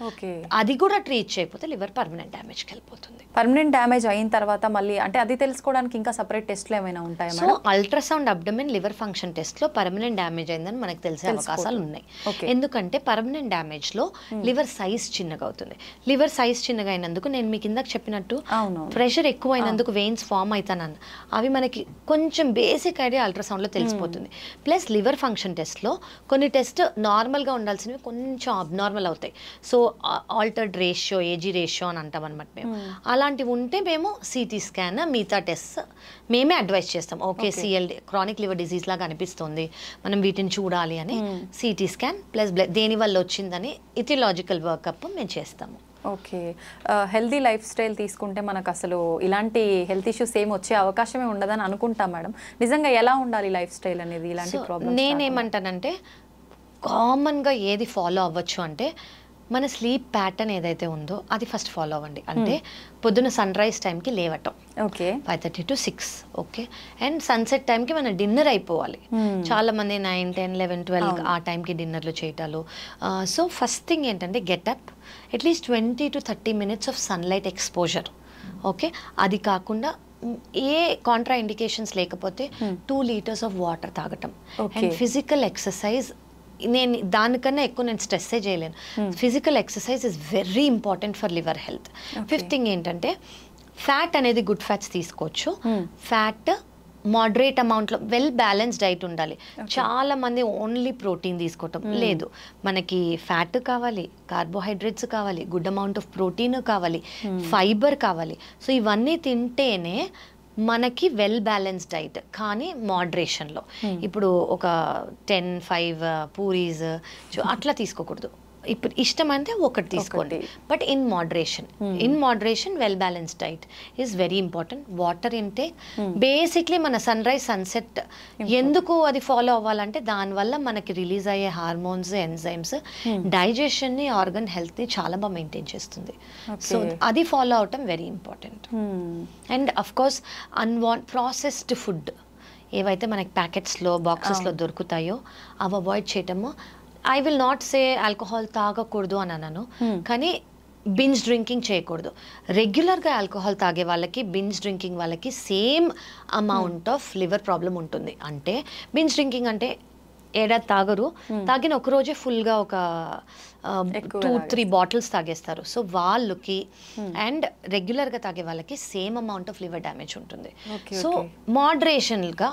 అది కూడా ట్రీట్ చేయకపోతే లివర్ పర్మనెంట్ డ్యామేజ్కి వెళ్ళిపోతుంది. పర్మనెంట్ డ్యామేజ్ అయిన తర్వాత మళ్ళీ అంటే అది తెలుసుకోవడానికి ఇంకా సపరేట్ టెస్ట్లు ఏమైనా ఉంటాయా? So ultrasound abdomen liver function టెస్ట్లో పర్మనెంట్ డ్యామేజ్ అయిందని మనకు తెలిసే అవకాశాలు ఉన్నాయి. ఎందుకంటే పర్మనెంట్ డ్యామేజ్లో లివర్ సైజ్ చిన్నగా అవుతుంది. లివర్ సైజ్ చిన్నగా అయినందుకు నేను మీకు ఇందాక చెప్పినట్టు ప్రెషర్ ఎక్కువ అయినందుకు వెయిన్స్ ఫామ్ అవుతానన్న అవి మనకి కొంచెం బేసిక్ ఐడియా అల్ట్రాసౌండ్లో తెలిసిపోతుంది. ప్లస్ లివర్ ఫంక్షన్ టెస్ట్లో కొన్ని టెస్ట్ నార్మల్గా ఉండాల్సినవి కొంచెం అబ్నార్మల్ అవుతాయి. So altered ratio, AG ratio అని అంటాం అనమాట మేము. అలాంటివి ఉంటే మేము సిటీ స్కాన్, మిగతా టెస్ట్ మేమే అడ్వైస్ చేస్తాం. Okay, CLD chronic liver disease లాగా అనిపిస్తుంది, మనం వీటిని చూడాలి అని సిటీ స్కాన్ ప్లస్ దేని వల్ల వచ్చిందని ఇథియలాజికల్ వర్కప్ మేము చేస్తాము. ఓకే, హెల్దీ లైఫ్ స్టైల్ తీసుకుంటే మనకు అసలు ఇలాంటి హెల్త్ ఇష్యూస్ ఏమి వచ్చే అవకాశమే ఉండదని అనుకుంటాం మేడం. నిజంగా ఎలా ఉండాలి లైఫ్ స్టైల్ అనేది? ఇలాంటి ప్రాబ్లమ్ నేనేమంటానంటే కామన్గా ఏది ఫాలో అవ్వచ్చు అంటే మన స్లీప్ ప్యాటర్న్ ఏదైతే ఉందో అది ఫస్ట్ ఫాలో అవ్వండి. అంటే పొద్దున సన్ రైజ్ టైంకి లేవటం, 5:30 to 6. ఓకే, అండ్ సన్సెట్ టైంకి మన డిన్నర్ అయిపోవాలి. చాలా మంది 9, 10, 11, 12 ఆ టైంకి డిన్నర్లు చేయటాలు. సో ఫస్ట్ థింగ్ ఏంటంటే get up, at least 20 to 30 minutes of sunlight exposure. Okay, అది కాకుండా ఏ కాంట్రా ఇండికేషన్స్ లేకపోతే 2 liters ఆఫ్ వాటర్ తాగటం. అండ్ ఫిజికల్ ఎక్సర్సైజ్, నేను దానికన్నా ఎక్కువ నేను స్ట్రెస్సే చేయలేను. Physical exercise is very important for liver health. Fifth thing ఏంటంటే ఫ్యాట్ అనేది గుడ్ ఫ్యాట్స్ తీసుకోవచ్చు. ఫ్యాట్ మోడరేట్ అమౌంట్లో వెల్ బ్యాలెన్స్ డైట్ ఉండాలి. చాలా మంది ఓన్లీ ప్రోటీన్ తీసుకోవటం లేదు, మనకి ఫ్యాట్ కావాలి, కార్బోహైడ్రేట్స్ కావాలి, గుడ్ అమౌంట్ ఆఫ్ ప్రోటీన్ కావాలి, ఫైబర్ కావాలి. సో ఇవన్నీ తింటేనే మనకి వెల్ బ్యాలెన్స్ డైట్, కానీ మోడరేషన్లో. ఇప్పుడు ఒక 10-5 పూరీస్ అట్లా తీసుకోకూడదు. ఇప్పుడు ఇష్టం అంటే ఒకటి తీసుకోండి, but in moderation well balance diet is very important. Water intake, basically మన సన్ రైజ్ సన్సెట్ ఎందుకు అది ఫాలో అవ్వాలంటే దానివల్ల మనకి రిలీజ్ అయ్యే హార్మోన్స్, ఎంజైమ్స్ డైజెషన్ని, ఆర్గన్ హెల్త్ని చాలా బాగా మెయింటైన్ చేస్తుంది. సో అది ఫాలో అవటం very important. And of course processed food ఏవైతే మనకి ప్యాకెట్స్లో, బాక్సెస్లో దొరుకుతాయో అవి అవాయిడ్ చేయటము. I will not say alcohol తాగకూడదు అని అన్నాను, కానీ బింజ్ డ్రింకింగ్ చేయకూడదు. రెగ్యులర్గా ఆల్కహాల్ తాగే వాళ్ళకి, బింజ్ డ్రింకింగ్ వాళ్ళకి same amount of liver problem ఉంటుంది. అంటే బింజ్ డ్రింకింగ్ అంటే ఏడాది తాగరు, తాగిన ఒక రోజే ఫుల్గా ఒక 2-3 బాటిల్స్ తాగేస్తారు. సో వాళ్ళకి అండ్ రెగ్యులర్గా తాగే వాళ్ళకి same amount of liver damage ఉంటుంది. సో మోడరేషన్గా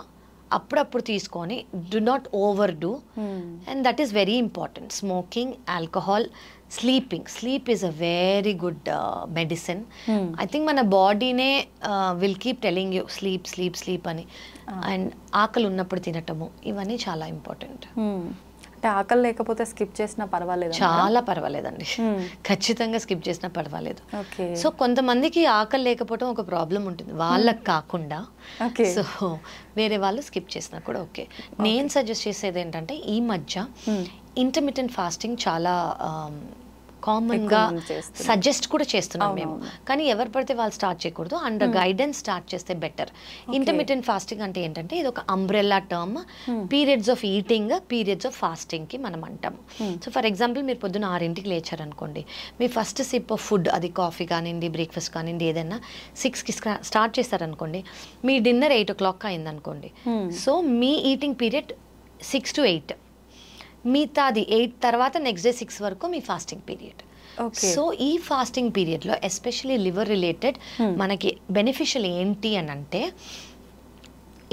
అప్పుడప్పుడు తీసుకొని, do not overdo, and that is very important. Smoking, alcohol, sleep is a very good medicine. I think మన బాడీనే will keep telling you sleep అని. అండ్ ఆకలి ఉన్నప్పుడు తినటము, ఇవన్నీ చాలా ఇంపార్టెంట్. అంటే ఆకలి లేకపోతే స్కిప్ చేసినా పర్వాలేదు? చాలా పర్వాలేదండి, ఖచ్చితంగా స్కిప్ చేసినా పర్వాలేదు. ఓకే. సో కొంతమందికి ఆకలి లేకపోవడం ఒక ప్రాబ్లం ఉంటుంది, వాళ్ళకి కాకుండా. సో వేరే వాళ్ళు స్కిప్ చేసినా కూడా ఓకే. నేను సజెస్ట్ చేసేది ఏంటంటే ఈ మధ్య ఇంటర్మిటెంట్ ఫాస్టింగ్ చాలా కామన్గా సజెస్ట్ కూడా చేస్తున్నాం మేము, కానీ ఎవరు పడితే వాళ్ళు స్టార్ట్ చేయకూడదు, అండర్ గైడెన్స్ స్టార్ట్ చేస్తే బెటర్. ఇంటర్మిటెంట్ ఫాస్టింగ్ అంటే ఏంటంటే ఇది ఒక umbrella term, periods of eating, periods of ఫాస్టింగ్కి మనం అంటాము. సో ఫర్ ఎగ్జాంపుల్ మీరు పొద్దున్న 6ంటికి లేచారనుకోండి, మీ ఫస్ట్ సిప్ ఆఫ్ ఫుడ్, అది కాఫీ కానివ్వండి, బ్రేక్ఫాస్ట్ కానివ్వండి, ఏదైనా 6కి స్టార్ట్ చేస్తారనుకోండి, మీ డిన్నర్ 8 o'clock అయిందనుకోండి. So me eating period 6 to 8, మిగతాది 8 తర్వాత నెక్స్ట్ డే 6 వరకు మీ ఫాస్టింగ్ పీరియడ్. సో ఈ ఫాస్టింగ్ పీరియడ్లో ఎస్పెషలీ లివర్ రిలేటెడ్ మనకి బెనిఫిషియల్ ఏంటి అని అంటే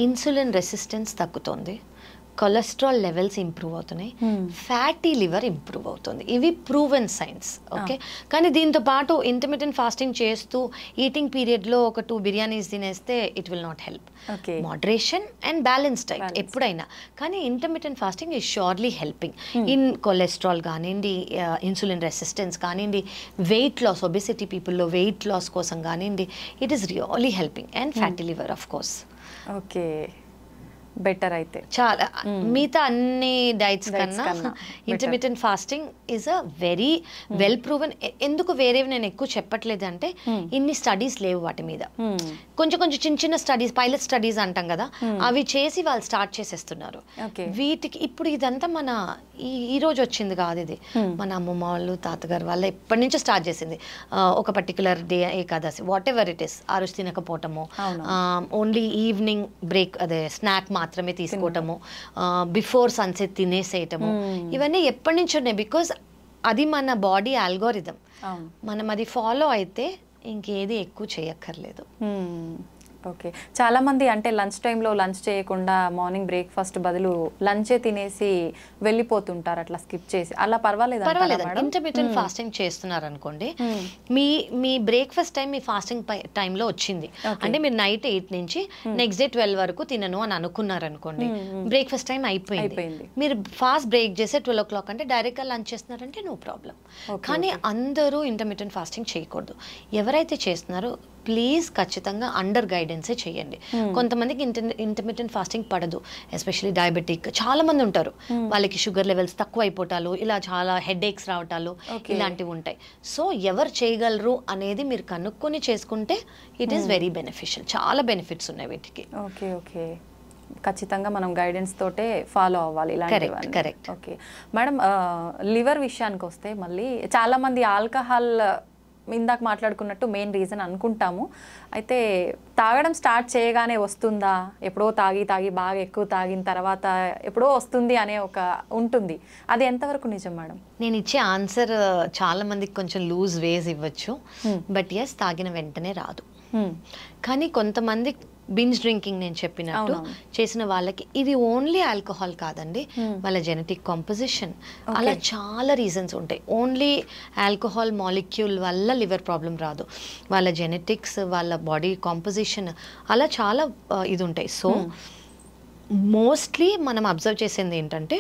ఇన్సులిన్ రెసిస్టెన్స్ తగ్గుతుంది, కొలెస్ట్రాల్ లెవెల్స్ ఇంప్రూవ్ అవుతున్నాయి, ఫ్యాటీ లివర్ ఇంప్రూవ్ అవుతుంది. ఇవి ప్రూవెన్ సైన్స్. ఓకే, కానీ దీంతో పాటు ఇంటర్మిటెంట్ ఫాస్టింగ్ చేస్తూ ఈటింగ్ పీరియడ్లో ఒక 2 బిర్యానీస్ తినేస్తే it will not help. Moderation and balance diet ఎప్పుడైనా, కానీ intermittent fasting is surely helping in cholesterol కానివ్వండి, ఇన్సులిన్ రెసిస్టెన్స్ కానివ్వండి, వెయిట్ లాస్, ఒబెసిటీ పీపుల్లో వెయిట్ లాస్ కోసం కానివ్వండి, it is really helping, and fatty liver of course. Okay, better అయితే చాలా మిగతా అన్ని డైట్స్ కన్నా intermittent fasting is a very well proven. ఎందుకు వేరేవి నేను ఎక్కువ చెప్పట్లేదు అంటే ఇన్ని స్టడీస్ లేవు వాటి మీద, కొంచెం చిన్న చిన్న స్టడీస్, పైలట్ స్టడీస్ అంటాం కదా, అవి చేసి వాళ్ళు స్టార్ట్ చేసేస్తున్నారు. వీటికి ఇప్పుడు ఇదంతా మన ఈ రోజు వచ్చింది కాదు, ఇది మన అమ్మమ్మ వాళ్ళు, తాతగారు వాళ్ళు ఎప్పటి నుంచో స్టార్ట్ చేసింది. ఒక particular day, Ekadashi, what ever it is, ఆ రోజు తినకపోవటము, ఓన్లీ ఈవినింగ్ బ్రేక్, అదే స్నాక్ మాత్రమే తీసుకోవటము, బిఫోర్ సన్సెట్ తినేసేయటము, ఇవన్నీ ఎప్పటి నుంచి ఉన్నాయి. బికాజ్ అది మన బాడీ ఆల్గోరిథం, మనం అది ఫాలో అయితే ఇంకేది ఎక్కువ చేయక్కర్లేదు. ఓకే, చాలామంది అంటే లంచ్ టైంలో లంచ్ చేయకుండా మార్నింగ్ బ్రేక్ఫాస్ట్ బదులు లంచే తినేసి వెళ్ళిపోతుంటారు, అట్లా స్కిప్ చేసి. అలా పర్వాలేదు? ఇంటర్మిటెంట్ ఫాస్టింగ్ చేస్తున్నారు అనుకోండి, మీ బ్రేక్ఫాస్ట్ టైం మీ ఫాస్టింగ్ టైంలో వచ్చింది అంటే మీరు నైట్ 8 నుంచి నెక్స్ట్ డే 12 వరకు తినను అని అనుకున్నారు అనుకోండి, బ్రేక్ఫాస్ట్ టైం అయిపోయింది. మీరు ఫాస్ట్ బ్రేక్ చేసే 12 o'clock అంటే డైరెక్ట్గా లంచ్ చేస్తున్నారంటే నో ప్రాబ్లం. కానీ అందరూ ఇంటర్మిటెంట్ ఫాస్టింగ్ చేయకూడదు. ఎవరైతే చేస్తున్నారో ప్లీజ్ ఖచ్చితంగా అండర్ గైడెన్సే చేయండి. కొంతమందికి ఇంటర్మిటెంట్ ఫాస్టింగ్ పడదు, ఎస్పెషల్లీ డయాబెటిక్ చాలా మంది ఉంటారు, వాళ్ళకి షుగర్ లెవెల్స్ తక్కువ అయిపోవటాలు, ఇలా చాలా హెడేక్స్ రావటాలు, ఇలాంటివి ఉంటాయి. సో ఎవరు చేయగలరు అనేది మీరు కనుక్కొని చేసుకుంటే ఇట్ ఈస్ వెరీ బెనిఫిషియల్. చాలా బెనిఫిట్స్ ఉన్నాయి వీటికి. ఓకే ఓకే, ఖచ్చితంగా మనం గైడెన్స్ తోటే ఫాలో అవ్వాలి ఇలాంటివన్నీ. కరెక్ట్. ఓకే మేడం, లివర్ విషయానికి వస్తే మళ్ళీ చాలామంది ఆల్కహాల్ ఇందాక మాట్లాడుకున్నట్టు మెయిన్ రీజన్ అనుకుంటాము. అయితే తాగడం స్టార్ట్ చేయగానే వస్తుందా, ఎప్పుడో తాగి బాగా ఎక్కువ తాగిన తర్వాత ఎప్పుడో వస్తుంది అనే ఒక ఉంటుంది, అది ఎంతవరకు నిజం మేడం? నేను ఇచ్చే ఆన్సర్ చాలా మందికి కొంచెం లూజ్ వేస్ ఇవ్వచ్చు, బట్ ఎస్ తాగిన వెంటనే రాదు. కానీ కొంతమంది బింజ్ డ్రింకింగ్ నేను చెప్పినట్టు చేసిన వాళ్ళకి ఇది ఓన్లీ ఆల్కహాల్ కాదండి, వాళ్ళ జెనెటిక్ కాంపోజిషన్, అలా చాలా రీజన్స్ ఉంటాయి. ఓన్లీ ఆల్కహాల్ మాలిక్యూల్ వల్ల లివర్ ప్రాబ్లం రాదు, వాళ్ళ జెనెటిక్స్, వాళ్ళ బాడీ కాంపోజిషన్, అలా చాలా ఇది ఉంటాయి. సో మోస్ట్లీ మనం అబ్జర్వ్ చేసేది ఏంటంటే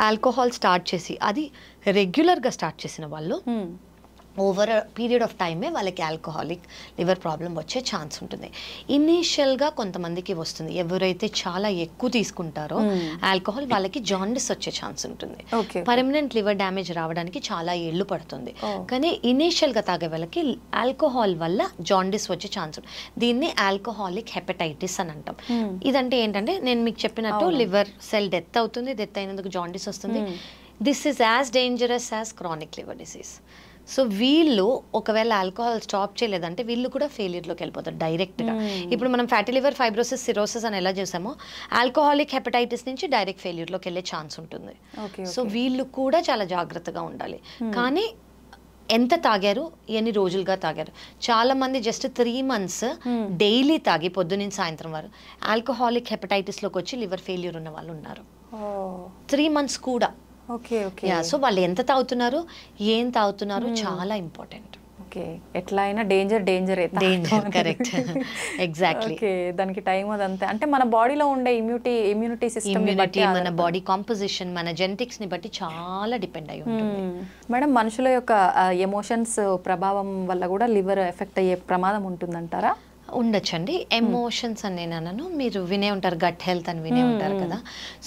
ఆల్కహాల్ స్టార్ట్ చేసి అది రెగ్యులర్గా స్టార్ట్ చేసిన వాళ్ళు ఓవర్ పీరియడ్ ఆఫ్ టైమే వాళ్ళకి ఆల్కహాలిక్ లివర్ ప్రాబ్లం వచ్చే ఛాన్స్ ఉంటుంది. ఇనీషియల్గా కొంతమందికి వస్తుంది, ఎవరైతే చాలా ఎక్కువ తీసుకుంటారో ఆల్కహాల్ వాళ్ళకి జాండిస్ వచ్చే ఛాన్స్ ఉంటుంది, పర్మనెంట్ లివర్ డ్యామేజ్ రావడానికి చాలా ఏళ్ళు పడుతుంది. కానీ ఇనీషియల్గా తాగే వాళ్ళకి ఆల్కహాల్ వల్ల జాండిస్ వచ్చే ఛాన్స్ ఉంటుంది. దీన్ని ఆల్కహాలిక్ హెపటైటిస్ అని అంటాం. ఇదంటే ఏంటంటే నేను మీకు చెప్పినట్టు లివర్ సెల్ డెత్ అవుతుంది, డెత్ అయినందుకు జాండిస్ వస్తుంది. This is as dangerous as chronic liver disease. So వీళ్ళు ఒకవేళ ఆల్కహాల్ స్టాప్ చేయలేదంటే వీళ్ళు కూడా ఫెయిల్యూర్లోకి వెళ్ళిపోతారు డైరెక్ట్గా. ఇప్పుడు మనం ఫ్యాటీ లివర్, ఫైబ్రోసిస్, సిరోసిస్ అని ఎలా చేసామో ఆల్కహాలిక్ హెపటైటిస్ నుంచి డైరెక్ట్ ఫెయిల్యూర్లోకి వెళ్ళే ఛాన్స్ ఉంటుంది. సో వీళ్ళు కూడా చాలా జాగ్రత్తగా ఉండాలి. కానీ ఎంత తాగారు, ఎన్ని రోజులుగా తాగారు? చాలా మంది జస్ట్ 3 months డైలీ తాగి పొద్దునుంచి సాయంత్రం వరకు ఆల్కహాలిక్ హెపటైటిస్లోకి వచ్చి లివర్ ఫెయిల్యూర్ ఉన్న వాళ్ళు ఉన్నారు. 3 months కూడా. Okay okay. సో వాళ్ళు ఎంత తాగుతున్నారు, ఏం తాగుతున్నారు చాలా ఇంపార్టెంట్. ఓకే, ఎట్లా అయినా డేంజర్ కరెక్ట్ ఎగ్జాక్ట్లీ. ఓకే, దానికి టైం అదంతే. అంటే మన బాడీలో ఉండే ఇమ్యూనిటీ సిస్టమ్ బట్టి, మన బాడీ కాంపోజిషన్, మన జెనెటిక్స్ ని బట్టి చాలా డిపెండ్ అయి ఉంటుంది. మేడం, మనుషుల యొక్క ఎమోషన్స్ ప్రభావం వల్ల కూడా లివర్ ఎఫెక్ట్ అయ్యే ప్రమాదం ఉంటుందంటారా? ఉండొచ్చండి. ఎమోషన్స్ అని నేను అన్నాను, మీరు వినే ఉంటారు గట్ హెల్త్ అని వినే ఉంటారు కదా.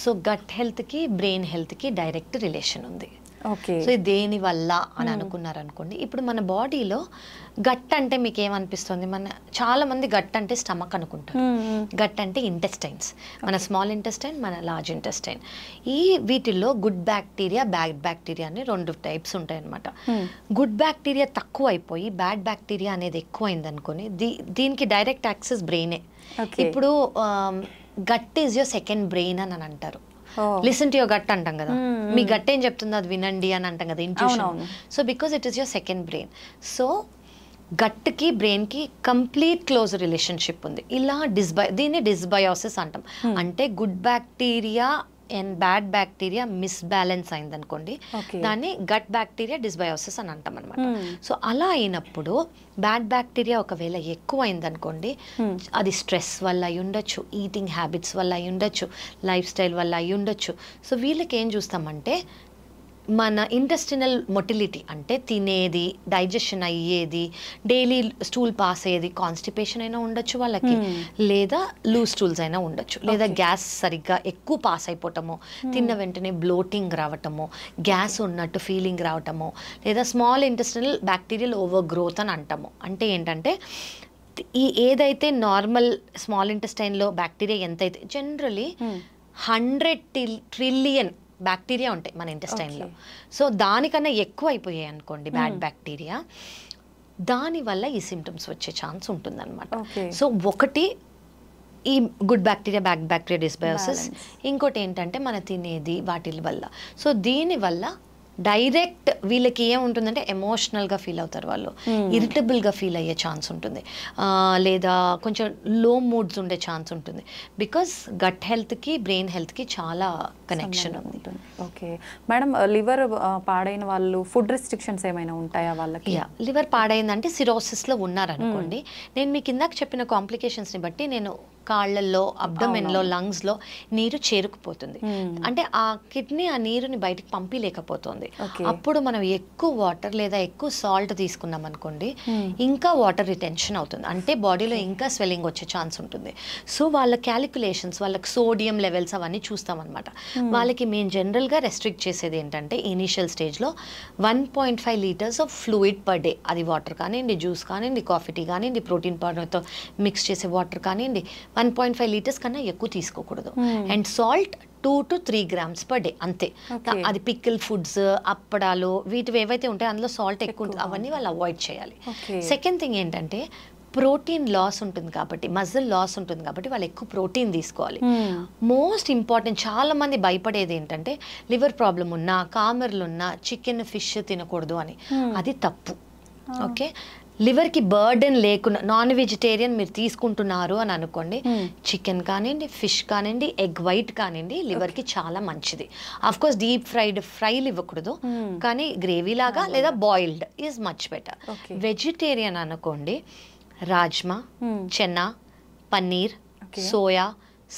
సో గట్ హెల్త్కి బ్రెయిన్ హెల్త్కి డైరెక్ట్ రిలేషన్ ఉంది. ఓకే, సో దేని వల్ల అని అనుకున్నారనుకోండి, ఇప్పుడు మన బాడీలో గట్ అంటే మీకు ఏమనిపిస్తుంది? చాలా మంది గట్ అంటే స్టమక్ అనుకుంటారు. గట్ అంటే ఇంటెస్టైన్స్, మన స్మాల్ ఇంటెస్టైన్, మన లార్జ్ ఇంటెస్టైన్. వీటిల్లో గుడ్ బ్యాక్టీరియా, బ్యాడ్ బ్యాక్టీరియా అని 2 టైప్స్ ఉంటాయి అన్నమాట. గుడ్ బ్యాక్టీరియా తక్కువ అయిపోయి బ్యాడ్ బ్యాక్టీరియా అనేది ఎక్కువైంది అనుకోని, దీనికి డైరెక్ట్ యాక్సెస్ బ్రెయినే. ఇప్పుడు gut is your second brain అని అంటారు. లిసన్ టు యువర్ గట్ అంటాం కదా, మీ గట్ ఏం చెప్తుంది అది వినండి అని అంటాం కదా, intuition. So because it is your second brain. So గట్కి బ్రెయిన్కి కంప్లీట్ క్లోజ్ రిలేషన్షిప్ ఉంది. ఇలా దీన్ని డిస్బయోసిస్ అంటాం. అంటే good bacteria and bad bacteria misbalance అయింది అనుకోండి, దాన్ని గట్ బ్యాక్టీరియా డిస్బయోసిస్ అని అంటాం అనమాట. సో అలా అయినప్పుడు బ్యాడ్ బ్యాక్టీరియా ఒకవేళ ఎక్కువ అయింది అనుకోండి, అది స్ట్రెస్ వల్ల అయి ఉండొచ్చు, ఈటింగ్ హ్యాబిట్స్ వల్ల అయి ఉండొచ్చు, లైఫ్ స్టైల్ వల్ల అయి ఉండొచ్చు. సో వీళ్ళకి ఏం చూస్తామంటే, మన ఇంటెస్టినల్ మొటిలిటీ అంటే తినేది, డైజెషన్ అయ్యేది, డైలీ స్టూల్ పాస్ అయ్యేది, కాన్స్టిపేషన్ అయినా ఉండొచ్చు వాళ్ళకి, లేదా లూజ్ స్టూల్స్ అయినా ఉండొచ్చు, లేదా గ్యాస్ సరిగ్గా ఎక్కువ పాస్ అయిపోవటము, తిన్న వెంటనే బ్లోటింగ్ రావటము, గ్యాస్ ఉన్నట్టు ఫీలింగ్ రావటము, లేదా small intestinal bacterial over growth అని అంటాము. అంటే ఏంటంటే ఏదైతే నార్మల్ స్మాల్ ఇంటెస్టైన్లో బ్యాక్టీరియా ఎంతైతే, జనరలీ 100 ట్రిలియన్ బ్యాక్టీరియా ఉంటాయి మన ఇంటెస్టైన్లో. సో దానికన్నా ఎక్కువ అయిపోయాయి అనుకోండి బ్యాడ్ బ్యాక్టీరియా, దానివల్ల ఈ సిమ్టమ్స్ వచ్చే ఛాన్స్ ఉంటుందన్నమాట. సో ఒకటి ఈ good bacteria, bad bacteria dysbiosis, ఇంకోటి ఏంటంటే మన తినేది వాటి వల్ల. సో దీనివల్ల డైరెక్ట్ వీళ్ళకి ఏముంటుందంటే ఎమోషనల్గా ఫీల్ అవుతారు వాళ్ళు, ఇరిటబుల్గా ఫీల్ అయ్యే ఛాన్స్ ఉంటుంది, లేదా కొంచెం లో మూడ్స్ ఉండే ఛాన్స్ ఉంటుంది. బికాస్ గట్ హెల్త్కి బ్రెయిన్ హెల్త్కి చాలా కనెక్షన్ ఉంటుంది. ఓకే మేడం, లివర్ పాడైన వాళ్ళు ఫుడ్ రెస్ట్రిక్షన్స్ ఏమైనా ఉంటాయా వాళ్ళకి? లివర్ పాడైందంటే సిరోసిస్లో ఉన్నారనుకోండి, నేను మీకు ఇందాక చెప్పిన కాంప్లికేషన్స్ని బట్టి నేను కాళ్ళల్లో, అబ్డమెన్లో, లంగ్స్లో నీరు చేరుకుపోతుంది. అంటే ఆ కిడ్నీ ఆ నీరుని బయటకు పంపిలేకపోతుంది. అప్పుడు మనం ఎక్కువ వాటర్ లేదా ఎక్కువ సాల్ట్ తీసుకున్నాం అనుకోండి, ఇంకా వాటర్ రిటెన్షన్ అవుతుంది, అంటే బాడీలో ఇంకా స్వెల్లింగ్ వచ్చే ఛాన్స్ ఉంటుంది. సో వాళ్ళ క్యాలిక్యులేషన్స్, వాళ్ళకి సోడియం లెవెల్స్ అవన్నీ చూస్తాం అనమాట. వాళ్ళకి మేము జనరల్గా రెస్ట్రిక్ట్ చేసేది ఏంటంటే, ఇనీషియల్ స్టేజ్లో 1.5 litres of fluid per day, అది వాటర్ కానివ్వండి, జ్యూస్ కానివ్వండి, కాఫీ టీ కానివ్వండి, ప్రోటీన్ పౌడర్తో మిక్స్ చేసే వాటర్ కానివ్వండి, 1.5 లీటర్స్ కన్నా ఎక్కువ తీసుకోకూడదు. And salt 2 to 3 grams per day అంతే. అది పికిల్ ఫుడ్స్, అప్పడాలు, వీటివి ఏవైతే ఉంటాయో అందులో సాల్ట్ ఎక్కువ ఉంటుంది, అవన్నీ వాళ్ళు అవాయిడ్ చేయాలి. సెకండ్ థింగ్ ఏంటంటే, ప్రోటీన్ లాస్ ఉంటుంది కాబట్టి, మజిల్ లాస్ ఉంటుంది కాబట్టి వాళ్ళు ఎక్కువ ప్రోటీన్ తీసుకోవాలి. మోస్ట్ ఇంపార్టెంట్, చాలా మంది భయపడేది ఏంటంటే, లివర్ ప్రాబ్లం ఉన్నా, కామెర్లు ఉన్నా చికెన్, ఫిష్ తినకూడదు అని. అది తప్పు. ఓకే, లివర్కి బర్డెన్ లేకుండా నాన్ వెజిటేరియన్ మీరు తీసుకుంటున్నారు అని అనుకోండి, చికెన్ కానివ్వండి, ఫిష్ కానివ్వండి, ఎగ్ వైట్ కానివ్వండి, లివర్కి చాలా మంచిది. అఫ్కోర్స్ డీప్ ఫ్రైలు ఇవ్వకూడదు, కానీ గ్రేవీ లాగా లేదా boiled is much better. Vegetarian అనుకోండి, రాజ్మా, చెన్నా, పన్నీర్, సోయా,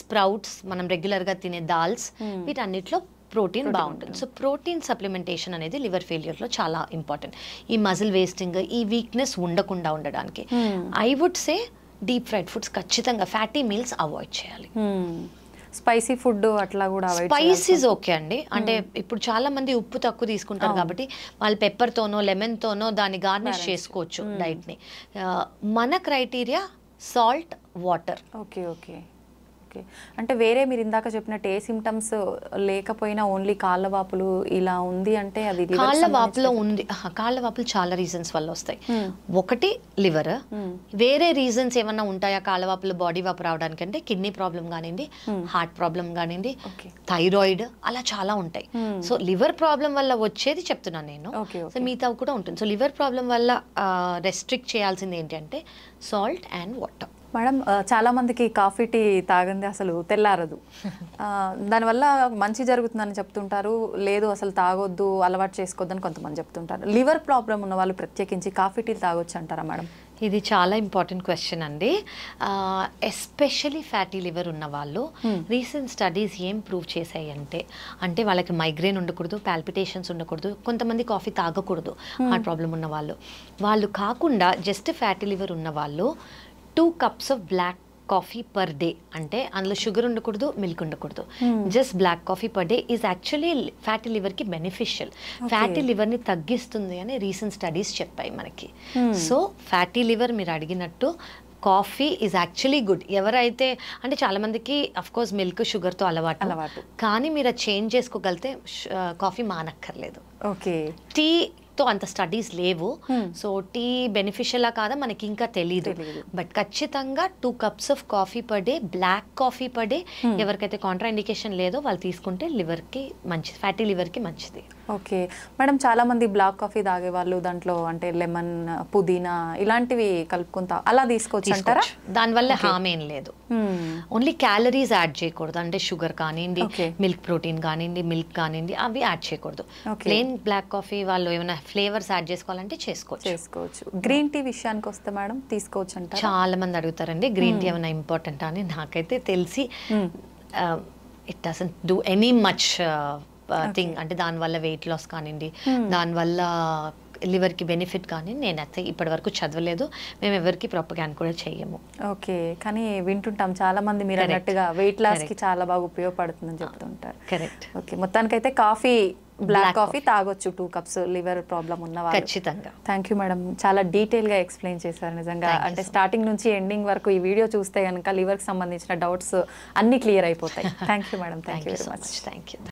స్ప్రౌట్స్, మనం రెగ్యులర్గా తినే దాల్స్, వీటన్నిటిలో ప్రోటీన్ బాగుంటుంది. సో ప్రోటీన్ సప్లిమెంటేషన్ అనేది లివర్ ఫెయిల్యూర్లో చాలా ఇంపార్టెంట్. ఈ మజిల్ వేస్టింగ్, ఈ వీక్నెస్ ఉండకుండా ఉండడానికి I would say deep fried foods ఖచ్చితంగా, ఫ్యాటీ మీల్స్ అవాయిడ్ చేయాలి. స్పైసీ ఫుడ్ అట్లా కూడా స్పైసీస్ ఓకే అండి. అంటే ఇప్పుడు చాలా మంది ఉప్పు తక్కువ తీసుకుంటారు కాబట్టి వాళ్ళు పెప్పర్తోనో లెమన్తోనో దాన్ని గార్నిష్ చేసుకోవచ్చు డైట్ని. మన criteria salt, water. Okay okay okay. అంటే వేరే మీరు ఇందాక చెప్పినట్టు ఏ సిమ్టమ్స్ లేకపోయినా ఓన్లీ కాళ్ళ వాపులు ఇలా ఉంది అంటే అది కాళ్ళ వాపులో ఉంది. కాళ్ళ వాపులు చాలా రీజన్స్ వల్ల వస్తాయి. ఒకటి లివర్. వేరే రీజన్స్ ఏమన్నా ఉంటాయా కాళ్ళ వాపులు, బాడీ వాపు రావడానికి అంటే కిడ్నీ ప్రాబ్లం కానివ్వండి, హార్ట్ ప్రాబ్లం కానివ్వండి, థైరాయిడ్, అలా చాలా ఉంటాయి. సో లివర్ ప్రాబ్లం వల్ల వచ్చేది చెప్తున్నాను నేను. సో మిగతా కూడా ఉంటుంది. సో లివర్ ప్రాబ్లం వల్ల రెస్ట్రిక్ట్ చేయాల్సింది ఏంటంటే సాల్ట్ అండ్ వాటర్. మేడం చాలా మందికి కాఫీ టీ తాగంది అసలు తెల్లారదు. దానివల్ల మంచి జరుగుతుందని చెప్తుంటారు, లేదు అసలు తాగొద్దు, అలవాటు చేసుకోవద్దని కొంతమంది చెప్తుంటారు. లివర్ ప్రాబ్లం ఉన్న వాళ్ళు ప్రత్యేకించి కాఫీ టీ తాగొచ్చు అంటారా మేడం? ఇది చాలా ఇంపార్టెంట్ క్వశ్చన్ అండి. ఎస్పెషలీ ఫ్యాటీ లివర్ ఉన్న వాళ్ళు రీసెంట్ స్టడీస్ ఏం ప్రూవ్ చేశాయి అంటే వాళ్ళకి మైగ్రేన్ ఉండకూడదు, పాల్పిటేషన్స్ ఉండకూడదు, కొంతమంది కాఫీ తాగకూడదు హార్ట్ ప్రాబ్లం ఉన్న వాళ్ళు కాకుండా జస్ట్ ఫ్యాటీ లివర్ ఉన్న వాళ్ళు 2 cups of black coffee per day, అంటే అందులో షుగర్ ఉండకూడదు, మిల్క్ ఉండకూడదు, just black coffee per day is actually fatty లివర్కి బెనిఫిషియల్. ఫ్యాటీ లివర్ని తగ్గిస్తుంది అని రీసెంట్ స్టడీస్ చెప్పాయి మనకి. సో ఫ్యాటీ లివర్ మీరు అడిగినట్టు కాఫీ ఈజ్ యాక్చువల్లీ గుడ్. ఎవరైతే అంటే చాలామందికి అఫ్కోర్స్ మిల్క్ షుగర్తో అలవాటు, కానీ మీరు అది చేంజ్ చేసుకోగలిగితే కాఫీ మానక్కర్లేదు. ఓకే, టీతో అంత స్టడీస్ లేవు. సో టీ బెనిఫిషియలా కాదా మనకి ఇంకా తెలియదు. బట్ ఖచ్చితంగా 2 cups of coffee per day, black coffee per day, ఎవరికైతే కాంట్రా ఇండికేషన్ లేదో వాళ్ళు తీసుకుంటే లివర్కి మంచిది, ఫ్యాటీ లివర్కి మంచిది. ఓకే మేడం, చాలా మంది బ్లాక్ కాఫీ తాగే వాళ్ళు దాంట్లో అంటే లెమన్, పుదీనా ఇలాంటివి కలుపుకుంటా అలా తీసుకోవచ్చు అంటారా? దానివల్ల హామ్ ఏం లేదు. ఓన్లీ క్యాలరీస్ యాడ్ చేయకూడదు, అంటే షుగర్ కానివ్వండి, మిల్క్ ప్రోటీన్ కానివ్వండి, మిల్క్ కానివ్వండి, అవి యాడ్ చేయకూడదు. ప్లెయిన్ బ్లాక్ కాఫీ వాళ్ళు ఏమైనా ఫ్లేవర్స్ యాడ్ చేసుకోవాలంటే చేసుకోవచ్చు. గ్రీన్ టీ విషయానికి వస్తే మేడం తీసుకోవచ్చు అంటారా? చాలా మంది అడుగుతారండి గ్రీన్ టీ ఏమైనా ఇంపార్టెంట్ అని. నాకైతే తెలిసి it doesn't do any much thing. అంటే దానివల్ల వెయిట్ లాస్ కానివ్వండి, దానివల్ల లివర్కి బెనిఫిట్ కానీ నేనైతే ఇప్పటి వరకు చదవలేదు. మేము ఎవరికి ప్రొపగాండా కూడా చేయము. ఓకే, కానీ వింటుంటాం చాలా మంది మీరు అన్నట్టుగా వెయిట్ లాస్కి చాలా బాగా ఉపయోగపడుతుందని చెప్తుంటారు. కరెక్ట్. ఓకే, మొత్తానికైతే కాఫీ, బ్లాక్ కాఫీ తాగొచ్చు 2 cups లివర్ ప్రాబ్లం ఉన్న వాళ్ళు. ఖచ్చితంగా. థ్యాంక్ యూ మేడం, చాలా డీటెయిల్గా ఎక్స్ప్లెయిన్ చేశారు నిజంగా. అంటే స్టార్టింగ్ నుంచి ఎండింగ్ వరకు ఈ వీడియో చూస్తే కనుక లివర్కి సంబంధించిన డౌట్స్ అన్నీ క్లియర్ అయిపోతాయి. Thank you madam, thank you so much. Thank you.